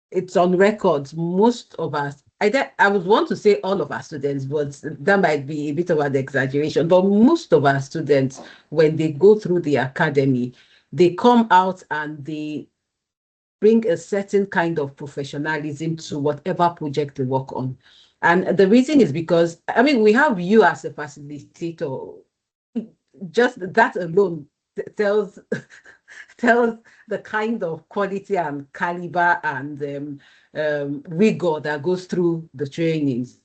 it's on record. Most of us, I would want to say all of our students, but that might be a bit of an exaggeration. But most of our students, when they go through the academy, they come out and they bring a certain kind of professionalism to whatever project they work on. And the reason is because, I mean, we have you as a facilitator. just that alone tells tells the kind of quality and caliber and rigor that goes through the trainings.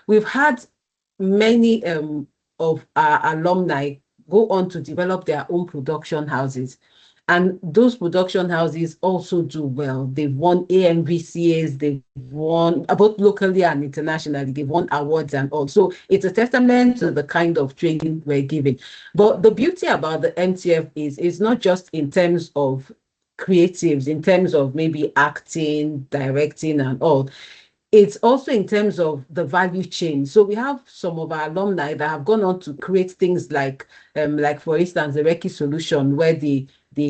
We've had many of our alumni go on to develop their own production houses. And those production houses also do well. They've won AMVCAs, they've won both locally and internationally, they've won awards and all. So it's a testament to the kind of training we're giving. But the beauty about the MTF is it's not just in terms of creatives, in terms of maybe acting, directing, and all. It's also in terms of the value chain. So we have some of our alumni that have gone on to create things like for instance, the Reki solution, where they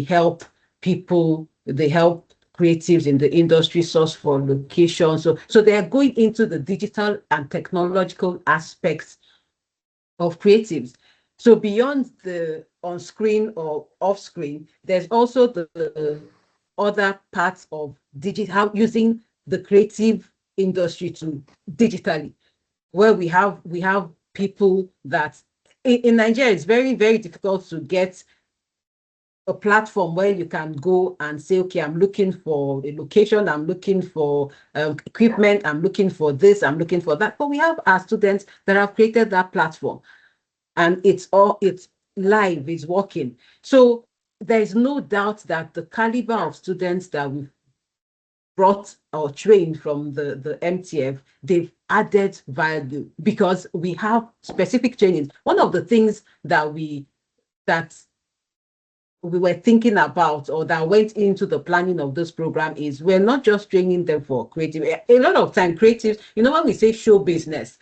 help people, they help creatives in the industry source for location. So they are going into the digital and technological aspects of creatives. So beyond the on-screen or off-screen, there's also the other parts of digital, using the creative industry to digitally, where we have people that in Nigeria, it's very, very difficult to get a platform where you can go and say, okay, I'm looking for a location, I'm looking for equipment, I'm looking for this, I'm looking for that. But we have our students that have created that platform, and it's live, it's working. So there's no doubt that the caliber of students that we've brought or trained from the MTF, they've added value because we have specific trainings. One of the things that we were thinking about, or that went into the planning of this program, is we're not just training them for creative. A lot of time creatives, when we say show business,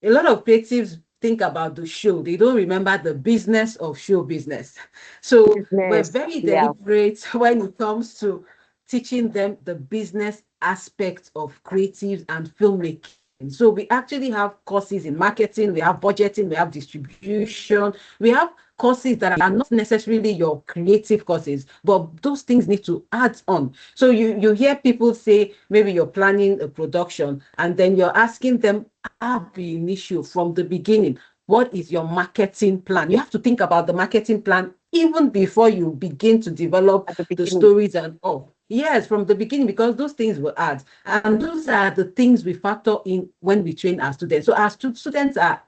a lot of creatives think about the show. They don't remember the business of show business. So we're very deliberate when it comes to teaching them the business aspect of creatives and filmmaking. So we actually have courses in marketing, we have budgeting, we have distribution, we have courses that are not necessarily your creative courses, but those things need to add on. So you hear people say, maybe you're planning a production and then you're asking them ab initio, from the beginning, what is your marketing plan? You have to think about the marketing plan even before you begin to develop the stories and all. Yes, from the beginning, because those things will add. And those are the things we factor in when we train our students. So our students are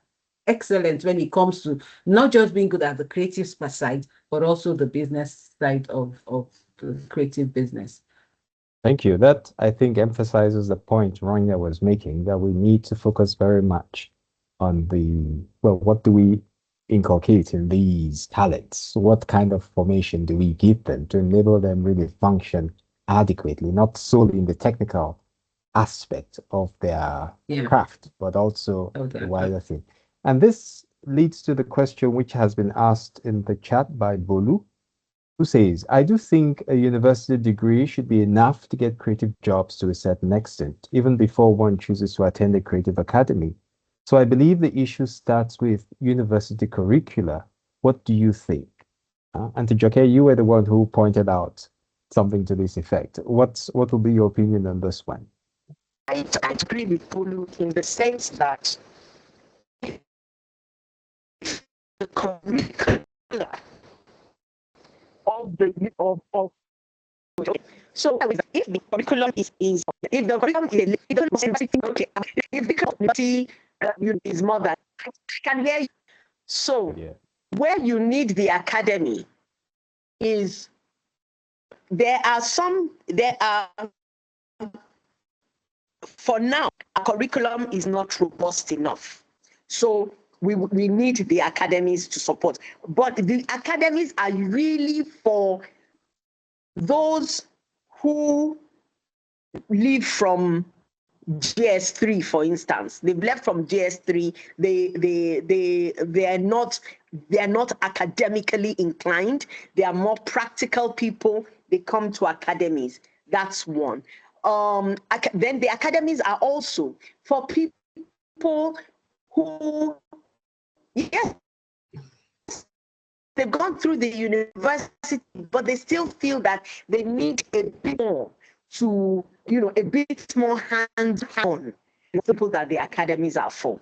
excellent when it comes to not just being good at the creative side, but also the business side of the creative business. Thank you. That, I think, emphasizes the point Ronya was making, that we need to focus very much on what do we inculcate in these talents? What kind of formation do we give them to enable them really function adequately, not solely in the technical aspect of their craft, but also the wider thing. And this leads to the question which has been asked in the chat by Bolu, who says, I do think a university degree should be enough to get creative jobs to a certain extent, even before one chooses to attend a creative academy. So I believe the issue starts with university curricula. What do you think? And to Joke, you were the one who pointed out something to this effect. What will be your opinion on this one? I agree with Pulu in the sense that the curricula of so if the curriculum is if the curriculum is okay, if the curriculum is more than I can hear you. So where you need the academy is there are for now, our curriculum is not robust enough. So we need the academies to support. But the academies are really for those who live from GS3, for instance. They've left from GS3. They are not academically inclined. They are more practical people. They come to academies. That's one. Then the academies are also for people who, yes, they've gone through the university, but they still feel that they need a bit more to, a bit more hands-on. People that the academies are for.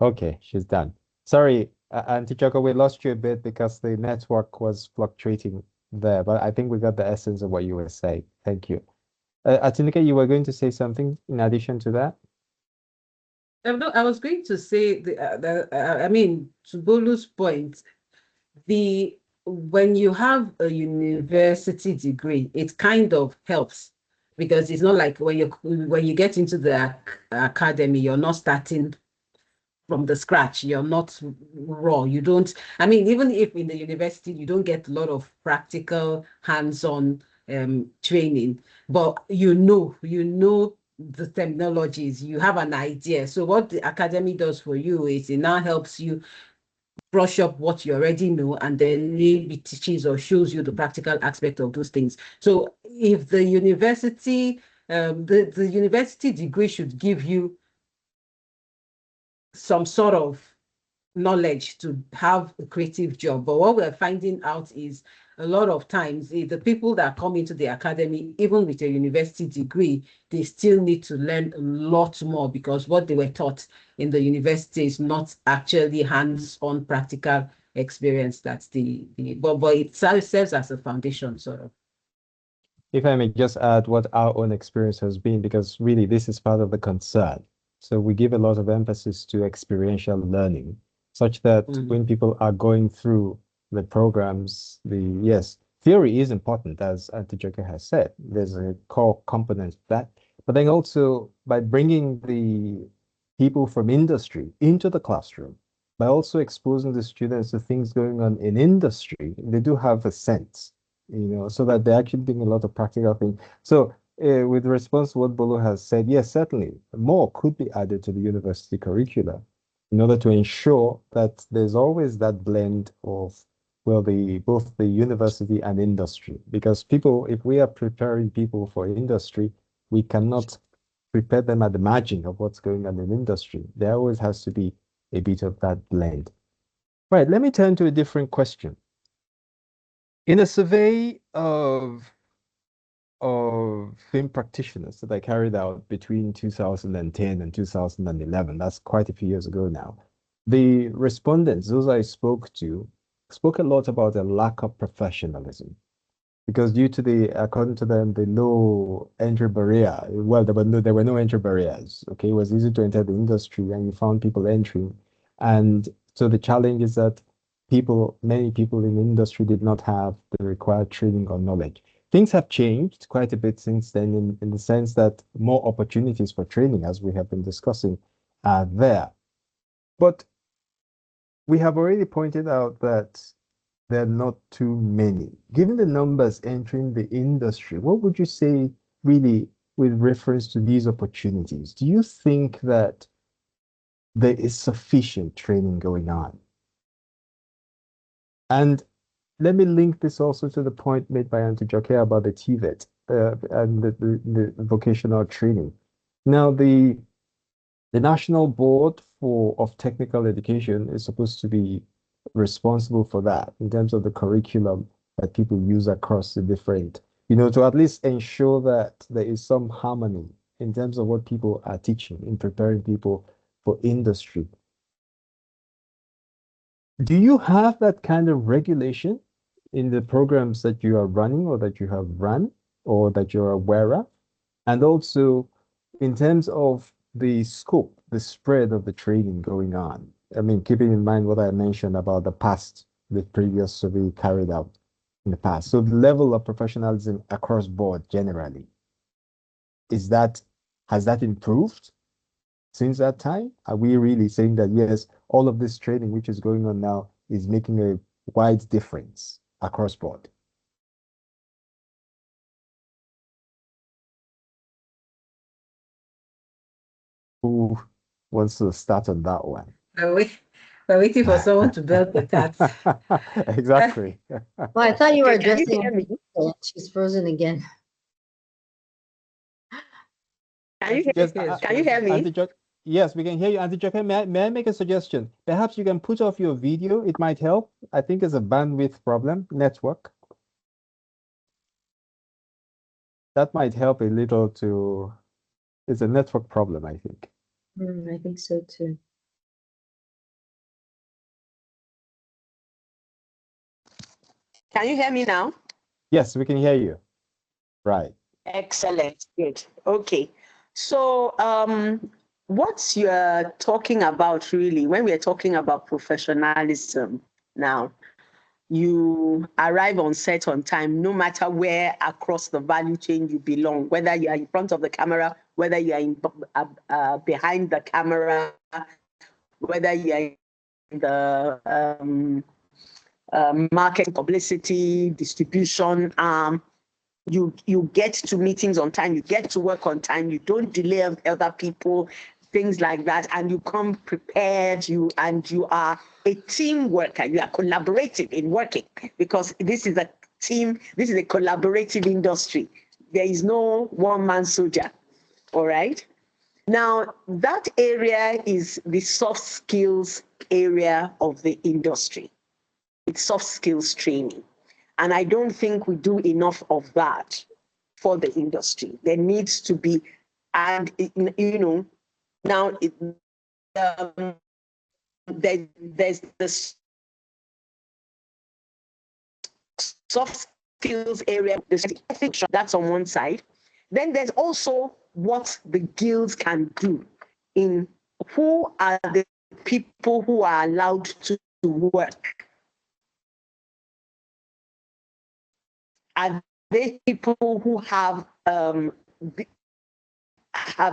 Okay, she's done. Sorry, Auntie Choco, we lost you a bit because the network was fluctuating there, but I think we got the essence of what you were saying. Thank you. Atinuke, you were going to say something in addition to that? No, I was going to say I mean, to Bolu's point, when you have a university degree, it kind of helps because it's not like when you get into the academy, you're not starting from the scratch. You're not raw. You don't, I mean, even if in the university you don't get a lot of practical hands-on training, but you know the terminologies, you have an idea. So what the academy does for you is it now helps you brush up what you already know and then maybe teaches or shows you the practical aspect of those things. So if the university, the university degree should give you some sort of knowledge to have a creative job. But what we're finding out is a lot of times the people that come into the academy, even with a university degree, they still need to learn a lot more because what they were taught in the university is not actually hands-on practical experience. That's but it serves as a foundation, sort of. If I may just add what our own experience has been, because really this is part of the concern. So we give a lot of emphasis to experiential learning, such that when people are going through the programs, yes, theory is important, as Atinuke has said. There's a core component of that. But then also by bringing the people from industry into the classroom, by also exposing the students to things going on in industry, they do have a sense, so that they're actually doing a lot of practical things. So with response to what Bolo has said, yes, certainly more could be added to the university curricula in order to ensure that there's always that blend of, well, both the university and industry. Because people, if we are preparing people for industry, we cannot prepare them at the margin of what's going on in industry. There always has to be a bit of that blend. Right, let me turn to a different question. In a survey of film practitioners that I carried out between 2010 and 2011, that's quite a few years ago now, the respondents, those I spoke to, spoke a lot about a lack of professionalism. Because due to according to them, the low entry barrier, well, there were no entry barriers. Okay, it was easy to enter the industry, and you found people entering. And so the challenge is that many people in the industry did not have the required training or knowledge. Things have changed quite a bit since then, in the sense that more opportunities for training, as we have been discussing, are there. But we have already pointed out that there are not too many. Given the numbers entering the industry, what would you say really with reference to these opportunities? Do you think that there is sufficient training going on? And let me link this also to the point made by Atinuke about the TVET and the vocational training. Now, the National Board of Technical Education is supposed to be responsible for that in terms of the curriculum that people use across the different, to at least ensure that there is some harmony in terms of what people are teaching in preparing people for industry. Do you have that kind of regulation in the programs that you are running or that you have run or that you're aware of? And also in terms of the scope, the spread of the training going on. I mean, keeping in mind what I mentioned about the previous survey carried out in the past. So the level of professionalism across board generally, has that improved since that time? Are we really saying that, yes, all of this training which is going on now is making a wide difference across board? Who wants to start on that one? We're waiting for someone to build the cat. Exactly. Well, I thought you were Can you addressing hear me? She's frozen again. Can you hear, Yes, can you hear me? yes, we can hear you. Atinuke, may I make a suggestion? Perhaps you can put off your video. It might help. I think it's a bandwidth problem, network. That might help a little it's a network problem, I think. I think so too. Can you hear me now? Yes, we can hear you. Right. Excellent. Good. Okay. So, what you're talking about really, when we're talking about professionalism now, you arrive on set on time, no matter where across the value chain you belong, whether you are in front of the camera, whether you are behind the camera, whether you are in the market, publicity, distribution arm. You get to meetings on time, you get to work on time, you don't delay other people, things like that, and you come prepared, you are a team worker, you are collaborative in working, because this is a team, this is a collaborative industry. There is no one-man soldier, all right? Now, that area is the soft skills area of the industry. It's soft skills training. And I don't think we do enough of that for the industry. There needs to be, and now there's the soft skills area, that's on one side. Then there's also what the guilds can do in who are the people who are allowed to work. Are they people who have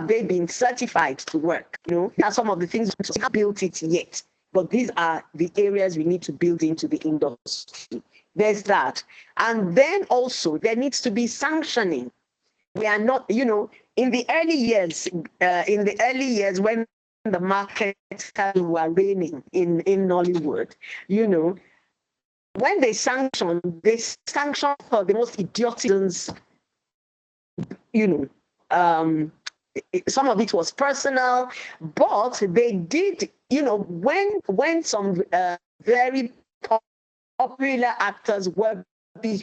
they been certified to work? There are some of the things we haven't built it yet, but these are the areas we need to build into the industry. There's that. And then also there needs to be sanctioning. We are not, in the early years when the markets were reigning in Nollywood, when they sanction for the most idiotic reasons, some of it was personal, but they did, when some very popular actors were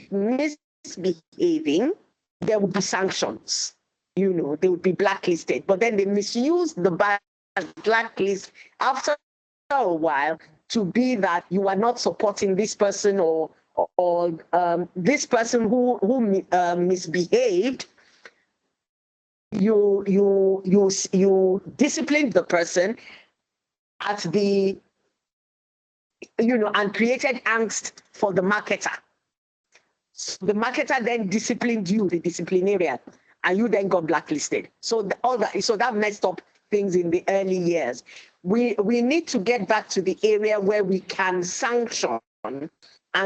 misbehaving, there would be sanctions. They would be blacklisted. But then they misused the blacklist after a while to be that you are not supporting this person or this person who misbehaved. You disciplined the person at the and created angst for the marketer. So the marketer then disciplined you, the disciplinarian, and you then got blacklisted. So that messed up things in the early years. We need to get back to the area where we can sanction, and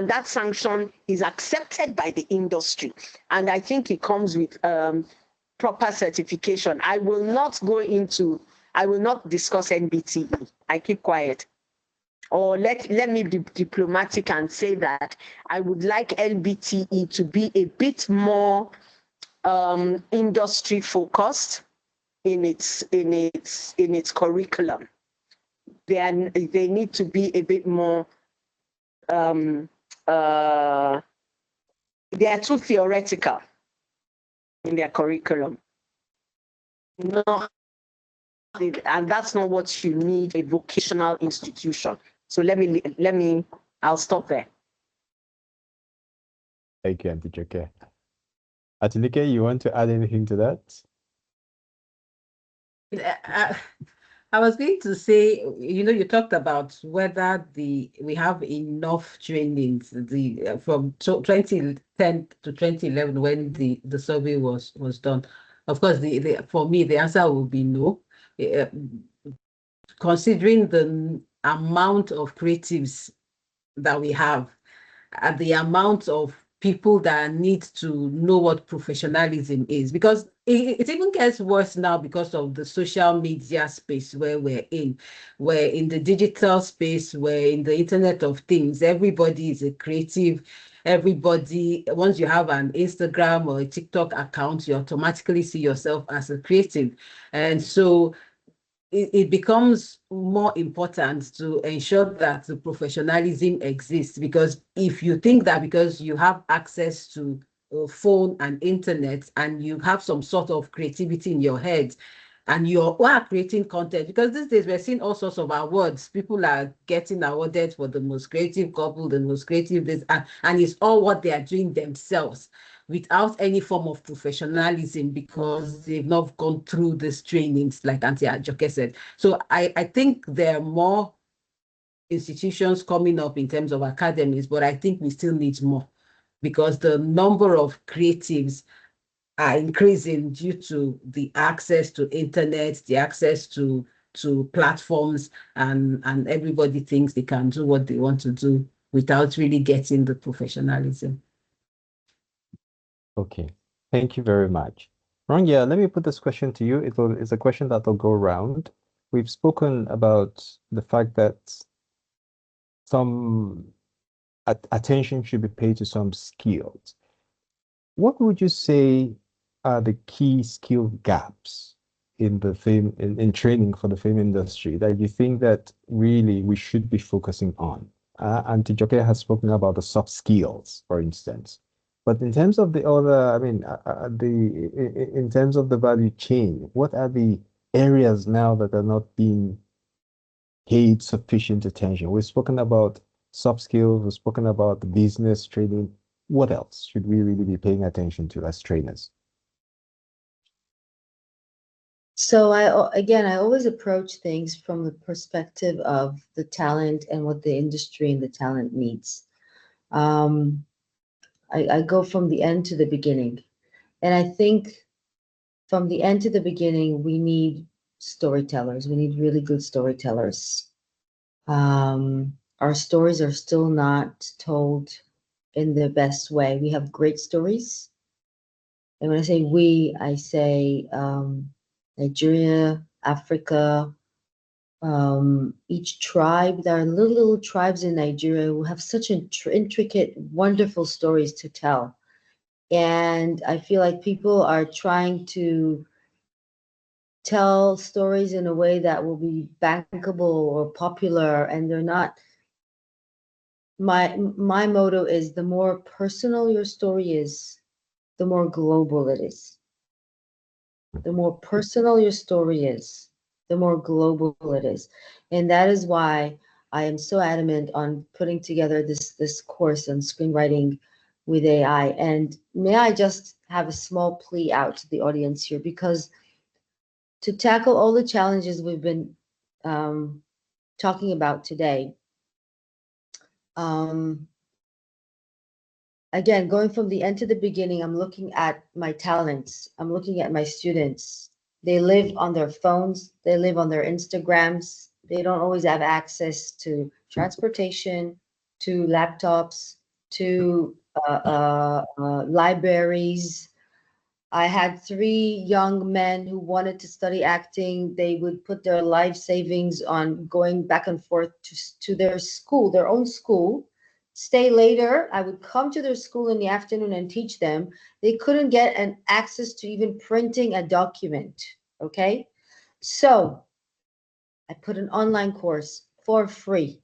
that sanction is accepted by the industry. And I think it comes with proper certification. I will not discuss NBTE. I keep quiet. Or let me be diplomatic and say that I would like LBTE to be a bit more industry focused in its curriculum. They need to be a bit more. They are too theoretical in their curriculum. No, and that's not what you need a vocational institution. So I'll stop there. Thank you, Atinuke. Atinuke, you want to add anything to that? I was going to say, you talked about whether we have enough trainings from 2010 to 2011 when the survey was done. Of course, for me, the answer will be no. Considering the amount of creatives that we have, and the amount of people that need to know what professionalism is, because it even gets worse now because of the social media space where we're in the digital space, we're in the Internet of Things. Everybody is a creative. Everybody, once you have an Instagram or a TikTok account, you automatically see yourself as a creative. And so it becomes more important to ensure that the professionalism exists, because if you think that because you have access to a phone and internet and you have some sort of creativity in your head, and you are creating content, because these days we're seeing all sorts of awards. People are getting awarded for the most creative couple, the most creative this, and it's all what they are doing themselves without any form of professionalism, because they've not gone through these trainings, like Auntie Ajoke said. So I think there are more institutions coming up in terms of academies, but I think we still need more, because the number of creatives are increasing due to the access to internet, the access to platforms, and everybody thinks they can do what they want to do without really getting the professionalism. Okay, thank you very much. Ronya, let me put this question to you. It's a question that will go around. We've spoken about the fact that some attention should be paid to some skills. What would you say are the key skill gaps in the film in training for the film industry that you think that really we should be focusing on? And Tijoke has spoken about the soft skills, for instance. But in terms of the other, I mean, in terms of the value chain, what are the areas now that are not being paid sufficient attention? We've spoken about soft skills, we've spoken about the business training. What else should we really be paying attention to as trainers? So I always approach things from the perspective of the talent and what the industry and the talent needs. I go from the end to the beginning. And I think from the end to the beginning, we need storytellers. We need really good storytellers. Our stories are still not told in the best way. We have great stories. And when I say we, I say Nigeria, Africa, each tribe. There are little tribes in Nigeria who have such intricate, wonderful stories to tell. And I feel like people are trying to tell stories in a way that will be bankable or popular, and they're not. My motto is, the more personal your story is, the more global it is. The more personal your story is, the more global it is. And that is why I am so adamant on putting together this course on screenwriting with AI. And may I just have a small plea out to the audience here, because to tackle all the challenges we've been talking about today, again, going from the end to the beginning, I'm looking at my talents. I'm looking at my students. They live on their phones. They live on their Instagrams. They don't always have access to transportation, to laptops, to libraries. I had 3 young men who wanted to study acting. They would put their life savings on going back and forth to their school, their own school, stay later. I would come to their school in the afternoon and teach them. They couldn't get an access to even printing a document, okay? So I put an online course for free,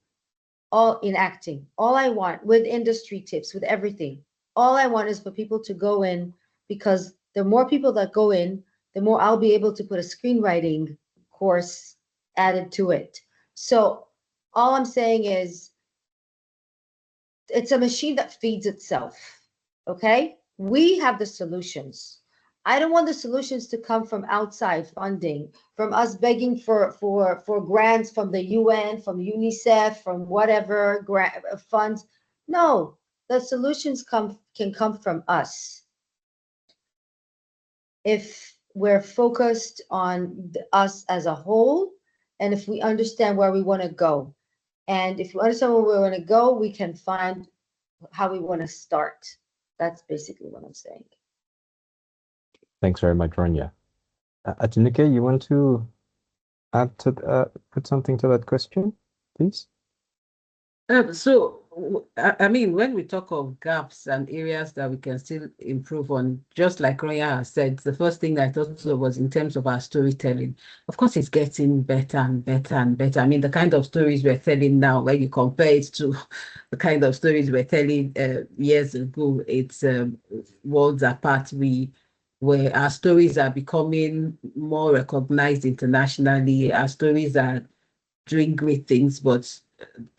all in acting. All I want, with industry tips, with everything. All I want is for people to go in, because the more people that go in, the more I'll be able to put a screenwriting course added to it. So all I'm saying is, it's a machine that feeds itself, okay? We have the solutions. I don't want the solutions to come from outside funding, from us begging for grants from the UN, from UNICEF, from whatever funds. No, the solutions can come from us. If we're focused on us as a whole, and if we understand where we want to go. And if we understand where we want to go, we can find how we want to start. That's basically what I'm saying. Thanks very much, Ronya. Atinuke, you want to add to put something to that question, please? I mean, when we talk of gaps and areas that we can still improve on, just like Roya has said, the first thing I thought of was in terms of our storytelling. Of course, it's getting better and better and better. I mean, the kind of stories we're telling now, when you compare it to the kind of stories we're telling years ago, it's worlds apart. where our stories are becoming more recognized internationally. Our stories are doing great things, but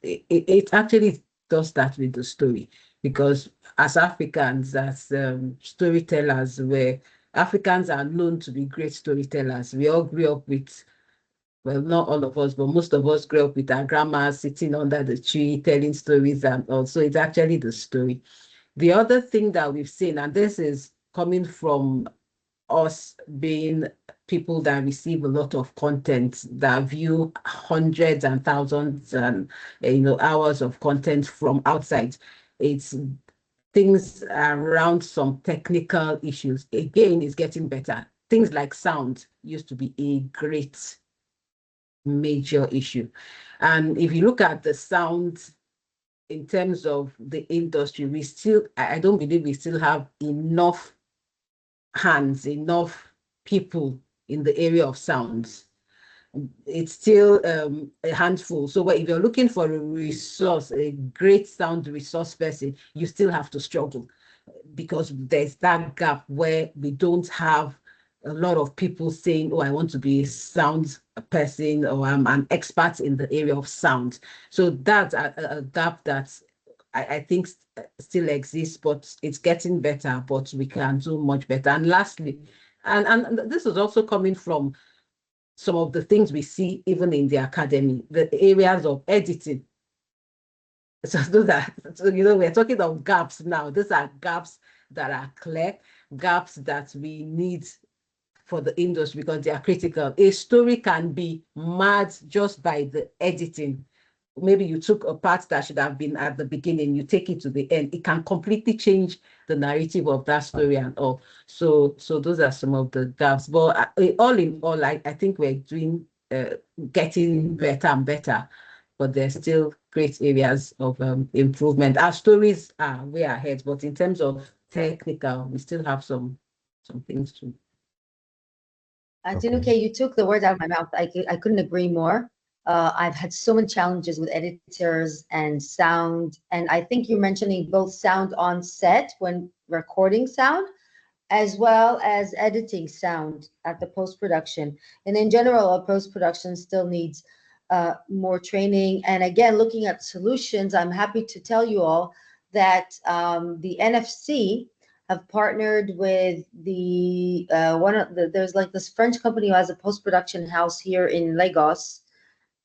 it actually does start with the story, because as Africans, as storytellers, where Africans are known to be great storytellers. We all grew up with, well, not all of us, but most of us grew up with our grandmas sitting under the tree telling stories, and also it's actually the story. The other thing that we've seen, and this is coming from us being people that receive a lot of content, that view hundreds and thousands and hours of content from outside, it's things around some technical issues. Again, it's getting better. Things like sound used to be a great major issue. And if you look at the sound in terms of the industry, we still, I don't believe we still have enough hands, enough people in the area of sounds. It's still a handful. So if you're looking for a resource, a great sound resource person, you still have to struggle, because there's that gap where we don't have a lot of people saying, oh, I want to be a sound person, or I'm an expert in the area of sound. So that's a gap that I think still exists, but it's getting better, but we can do much better. And lastly, and this is also coming from some of the things we see even in the academy, the areas of editing. So those are, so, we're talking of gaps now. These are gaps that are clear, gaps that we need for the industry because they are critical. A story can be mad just by the editing. Maybe you took a part that should have been at the beginning, you take it to the end. It can completely change the narrative of that story and all. So those are some of the gaps. But all in all, I think we're doing, getting better and better, but there's still great areas of improvement. Our stories are way ahead, but in terms of technical, we still have some things to. Atinuke, you took the words out of my mouth. I couldn't agree more. I've had so many challenges with editors and sound, and I think you're mentioning both sound on set when recording sound, as well as editing sound at the post-production. And in general, a post-production still needs more training. And again, looking at solutions, I'm happy to tell you all that the NFC have partnered with the there's like this French company who has a post-production house here in Lagos,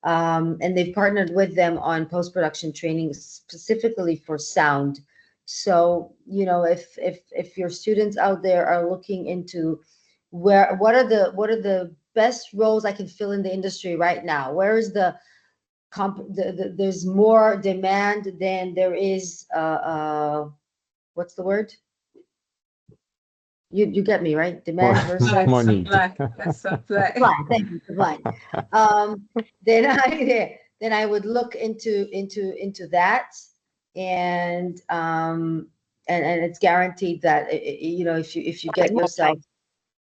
and they've partnered with them on post-production training specifically for sound. So if your students out there are looking into what are the best roles I can fill in the industry right now, where is there's more demand than there is what's the word? You get me, right? Demand versus more need. Supply. Thank you, supply. Then I would look into that, and it's guaranteed that if you get yourself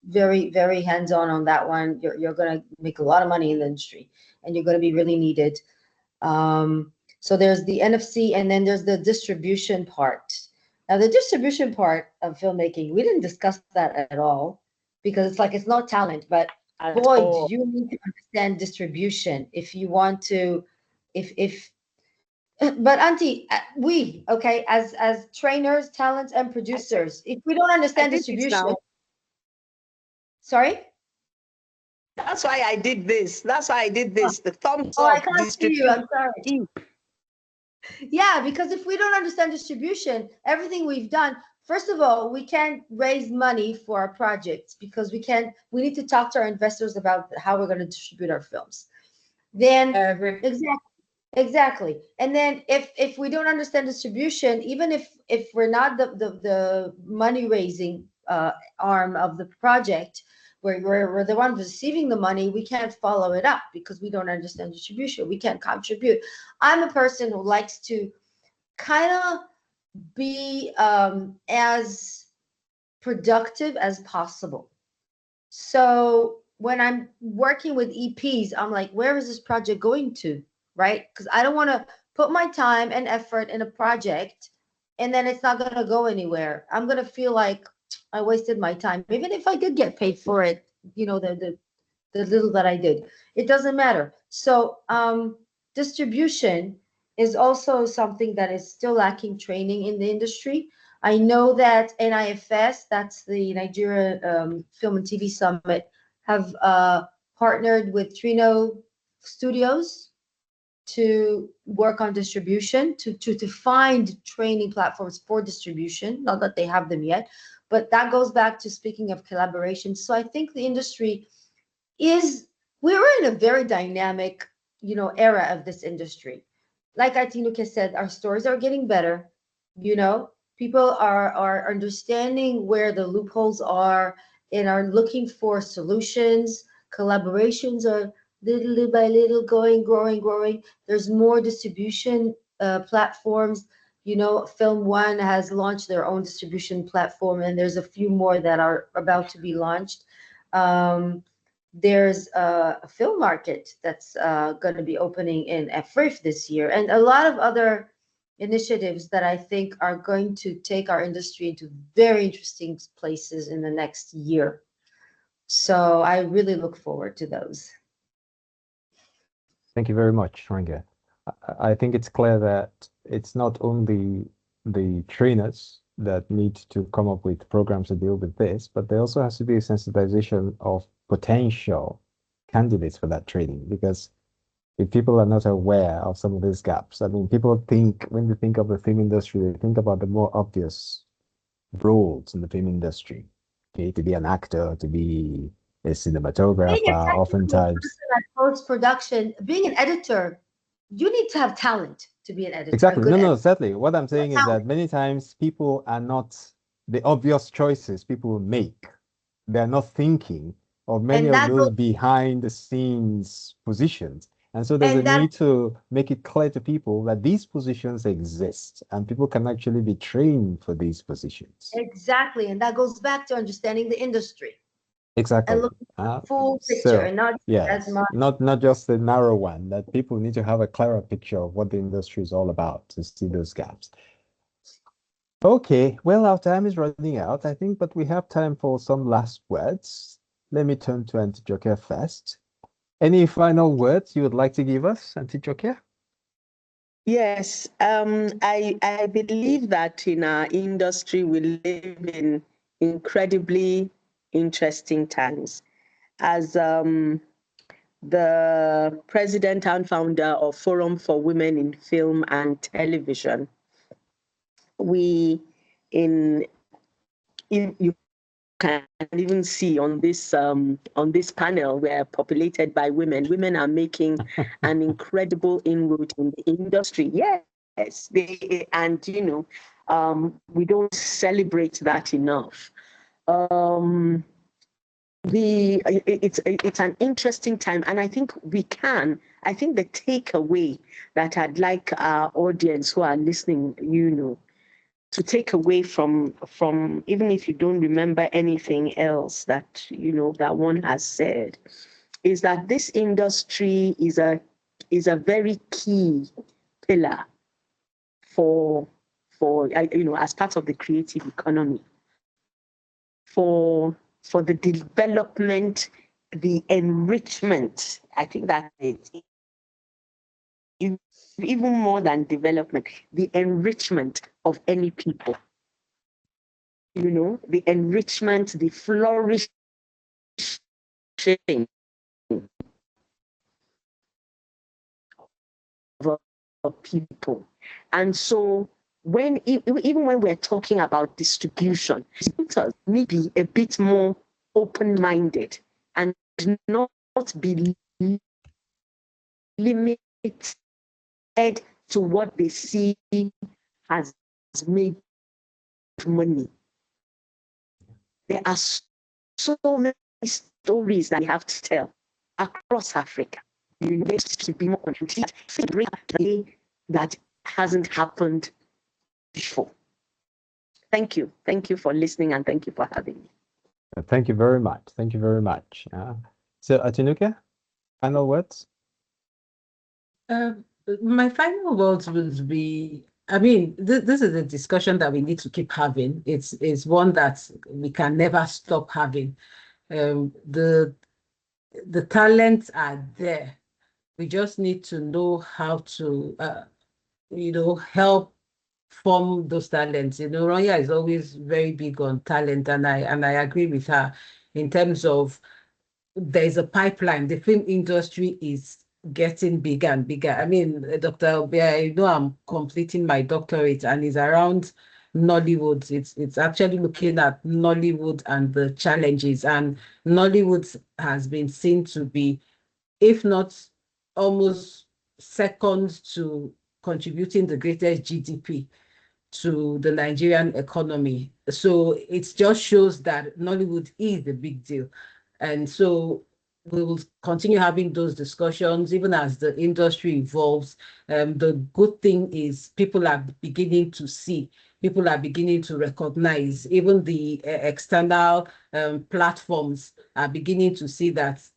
very, very hands-on on that one, you're gonna make a lot of money in the industry, and you're gonna be really needed. So there's the NFC, and then there's the distribution part. Now, the distribution part of filmmaking, we didn't discuss that at all, because it's not talent, but boy, do you need to understand distribution if you want to, but Auntie, okay, as trainers, talents, and producers, if we don't understand distribution, sorry? That's why I did this. The thumbs Oh, I up. can't see you. I'm sorry. Yeah, because if we don't understand distribution, everything we've done, first of all, we can't raise money for our projects because we need to talk to our investors about how we're going to distribute our films. Then exactly. And then if we don't understand distribution, even if we're not the money raising arm of the project, where we're the ones receiving the money, we can't follow it up because we don't understand distribution. We can't contribute. I'm a person who likes to kind of be as productive as possible. So when I'm working with EPs, I'm like, where is this project going to, right? Because I don't want to put my time and effort in a project and then it's not going to go anywhere. I'm going to feel like, I wasted my time, even if I did get paid for it, the little that I did. It doesn't matter. So distribution is also something that is still lacking training in the industry. I know that NIFS, that's the Nigeria Film and TV Summit, have partnered with Trino Studios to work on distribution, to find training platforms for distribution. Not that they have them yet, but that goes back to speaking of collaboration. So I think the industry we're in a very dynamic, era of this industry. Like Atinuke said, our stories are getting better. People are understanding where the loopholes are and are looking for solutions. Collaborations are little by little growing. There's more distribution platforms. Film One has launched their own distribution platform, and there's a few more that are about to be launched. There's a film market that's going to be opening in FRIF this year, and a lot of other initiatives that I think are going to take our industry into very interesting places in the next year. So I really look forward to those. Thank you very much, Ronya. I think it's clear that it's not only the trainers that need to come up with programs to deal with this, but there also has to be a sensitization of potential candidates for that training, because if people are not aware of some of these gaps, I mean, people think, when they think of the film industry, they think about the more obvious roles in the film industry. Okay, to be an actor, to be a cinematographer, oftentimes. Post-production, being an editor, you need to have talent to be an editor. Exactly. No, certainly. What I'm saying is that many times people are not the obvious choices people make. They're not thinking of many of those behind the scenes positions. And so there's a need to make it clear to people that these positions exist and people can actually be trained for these positions. Exactly. And that goes back to understanding the industry. Exactly. And looking at the full picture, and not as much. Not just the narrow one, that people need to have a clearer picture of what the industry is all about to see those gaps. Okay, well, our time is running out, I think, but we have time for some last words. Let me turn to Atinuke first. Any final words you would like to give us, Atinuke? Yes, I believe that in our industry we live in incredibly interesting times. As the president and founder of Forum for Women in Film and Television, you can even see on this panel, we're populated by women. Women are making an incredible inroad in the industry. Yes, we don't celebrate that enough. It's an interesting time, and I think the takeaway that I'd like our audience who are listening, to take away from even if you don't remember anything else that that one has said, is that this industry is a very key pillar for as part of the creative economy, for the development, the enrichment. I think that it's even more than development, the enrichment of any people. The enrichment, the flourishing of people. And so even when we're talking about distribution, distributors need to be a bit more open-minded and not be limited to what they see has made money. There are so many stories that we have to tell across Africa. There should be more complete that hasn't happened before. Thank you for listening, and thank you for having me. Thank you very much. Thank you very much. So Atinuke, final words? My final words would be I mean, this is a discussion that we need to keep having. It's one that we can never stop having. The talents are there. We just need to know how to, help form those talents. Ronya is always very big on talent, and I agree with her in terms of there's a pipeline. The film industry is getting bigger and bigger. I mean, Dr. Obiaya, I'm completing my doctorate and it's around Nollywood. It's actually looking at Nollywood and the challenges. And Nollywood has been seen to be, if not almost second to contributing the greatest GDP to the Nigerian economy. So it just shows that Nollywood is a big deal. And so we will continue having those discussions even as the industry evolves. The good thing is people are beginning to see, people are beginning to recognize, even the external platforms are beginning to see that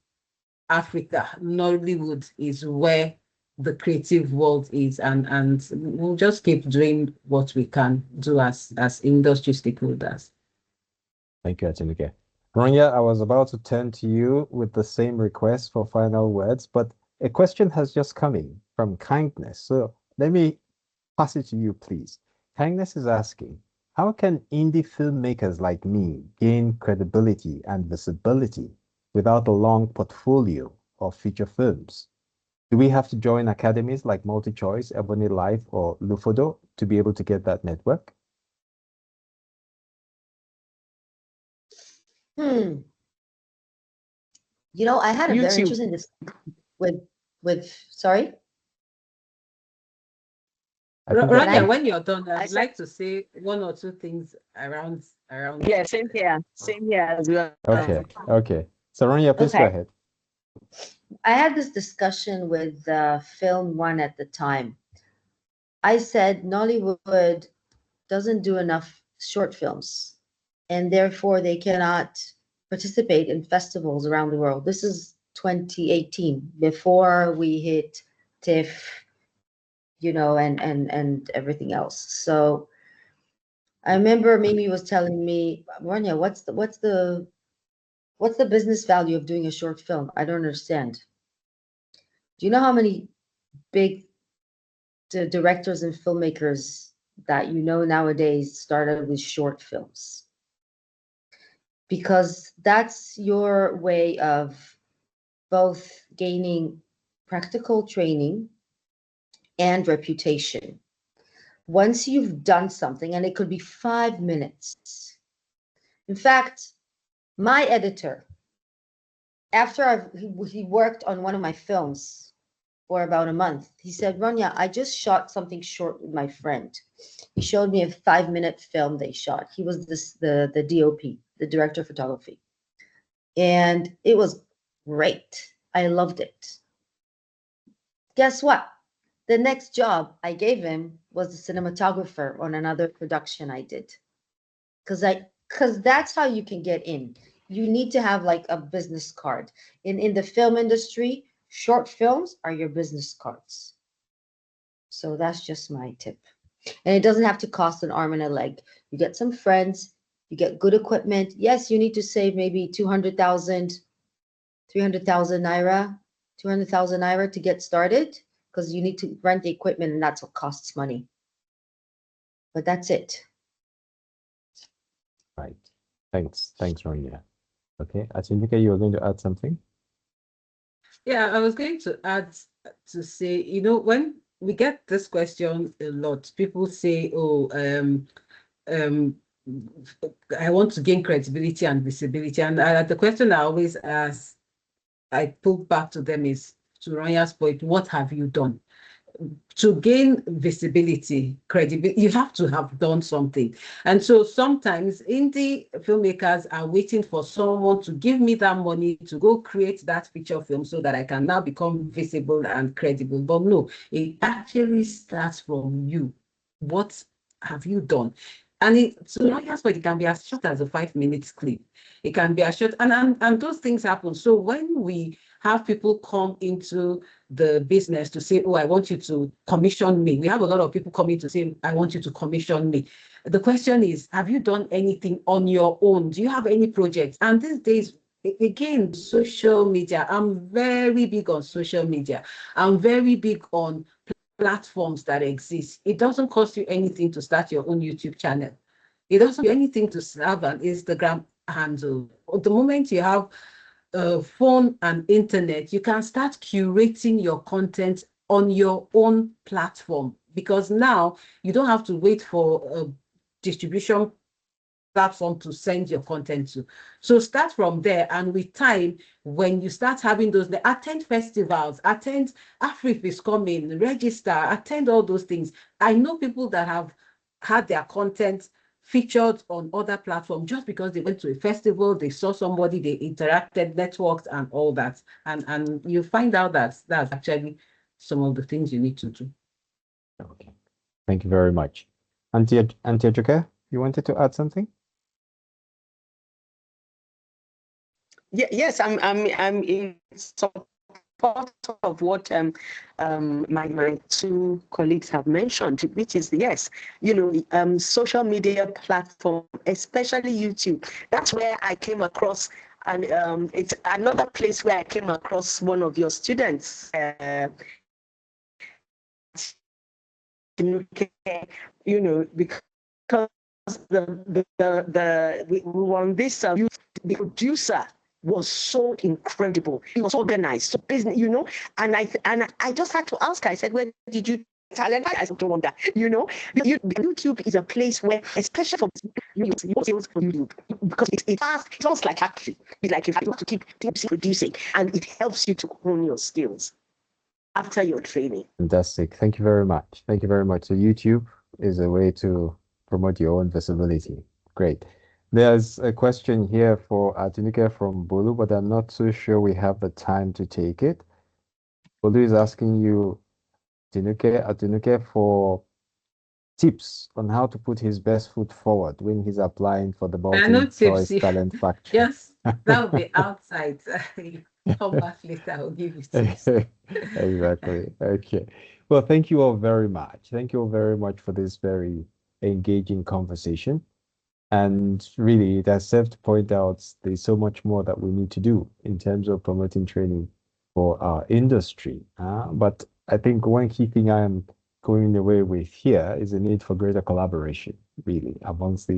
Africa, Nollywood is where the creative world is, and we'll just keep doing what we can do as industry stakeholders. Thank you, Atinuke. Ronya, I was about to turn to you with the same request for final words, but a question has just come in from Kindness. So let me pass it to you, please. Kindness is asking, how can indie filmmakers like me gain credibility and visibility without a long portfolio of feature films? Do we have to join academies like MultiChoice, Ebony Life, or Lufodo to be able to get that network? I had a You very too. interesting with sorry. Ronya, when you're done, I I'd said, like to say one or two things around. yeah, same here. Same here as well. Okay, okay. So Ronya, please go Okay. ahead. I had this discussion with Film One at the time. I said Nollywood doesn't do enough short films, and therefore they cannot participate in festivals around the world. This is 2018, before we hit TIFF, and everything else. So I remember Mimi was telling me, Ronya, what's the business value of doing a short film? I don't understand. Do you know how many big directors and filmmakers that nowadays started with short films? Because that's your way of both gaining practical training and reputation. Once you've done something, and it could be 5 minutes. In fact, my editor, after he worked on one of my films for about a month, he said, Ronya, I just shot something short with my friend. He showed me a 5-minute film they shot. He was the DOP, the director of photography. And it was great. I loved it. Guess what? The next job I gave him was the cinematographer on another production I did. Because that's how you can get in. You need to have like a business card. In the film industry, short films are your business cards. So that's just my tip. And it doesn't have to cost an arm and a leg. You get some friends, you get good equipment. Yes, you need to save maybe 200,000, 300,000 naira, 200,000 naira to get started, because you need to rent the equipment, and that's what costs money. But that's it. Right. Thanks, Ronya. Okay, Atinuke, you were going to add something? Yeah, I was going to add to say, when we get this question a lot, people say, oh, I want to gain credibility and visibility. And the question I always ask, I pull back to them is, to Ronya's point, what have you done? To gain visibility, credibility, you have to have done something. And so sometimes indie filmmakers are waiting for someone to give me that money to go create that feature film so that I can now become visible and credible. But no, it actually starts from you. What have you done? And so not just for it can be as short as a 5 minutes clip. It can be as short, and those things happen. So when we have people come into the business to say, oh, I want you to commission me. We have a lot of people coming to say, I want you to commission me. The question is, have you done anything on your own? Do you have any projects? And these days, again, social media. I'm very big on social media. I'm very big on platforms that exist. It doesn't cost you anything to start your own YouTube channel. It doesn't cost you anything to have an Instagram handle. At the moment you have a phone and internet, you can start curating your content on your own platform, because now you don't have to wait for a distribution platform to send your content to. So start from there, and with time, when you start having those, attend festivals, attend Afrif is coming, register, attend all those things. I know people that have had their content featured on other platforms just because they went to a festival, they saw somebody, they interacted, networked, and all that. And you find out that that's actually some of the things you need to do. Okay. Thank you very much. Auntie Atinuke, you wanted to add something? Yes, I'm in support of what my two colleagues have mentioned, which is, yes, social media platform, especially YouTube. That's where I came across, and it's another place where I came across one of your students, because we were on this the producer was so incredible. He was organized, so business, and I just had to ask her. I said, where did you talent? I don't wonder, YouTube is a place where, especially for YouTube, because it's fast, it's almost like factory. It's like if you have to keep producing, and it helps you to hone your skills after your training. Fantastic. Thank you very much. Thank you very much. So YouTube is a way to promote your own visibility. Great. There's a question here for Atinuke from Bolu, but I'm not so sure we have the time to take it. Bolu is asking you, Atinuke, for tips on how to put his best foot forward when he's applying for the MultiChoice Talent Factory. Yes, that would be outside. Come back later, I'll give you tips. Exactly. Okay. Well, thank you all very much. Thank you all very much for this very engaging conversation. And really, it has served to point out there's so much more that we need to do in terms of promoting training for our industry. But I think one key thing I am going away with here is the need for greater collaboration, really, amongst at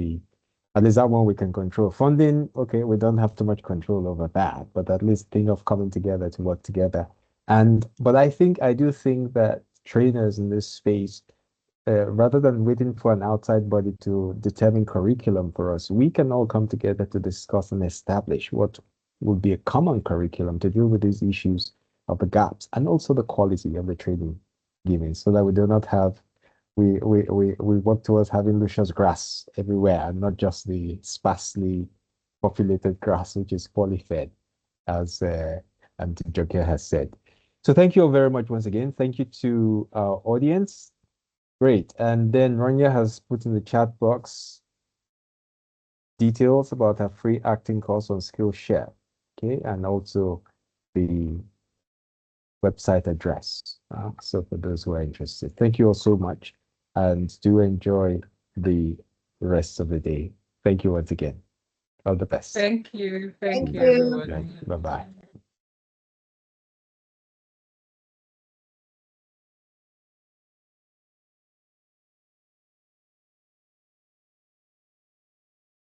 least that one we can control. Funding, okay, we don't have too much control over that, but at least think of coming together to work together. But I do think that trainers in this space, rather than waiting for an outside body to determine curriculum for us, we can all come together to discuss and establish what would be a common curriculum to deal with these issues of the gaps and also the quality of the training given, so that we do not have we work towards having luscious grass everywhere and not just the sparsely populated grass which is poorly fed, as Atinuke has said. So thank you all very much once again. Thank you to our audience. Great. And then Ronya has put in the chat box details about her free acting course on Skillshare. Okay, and also the website address. So for those who are interested, thank you all so much, and do enjoy the rest of the day. Thank you once again. All the best. Thank you. Thank you, you. everyone. Bye-bye.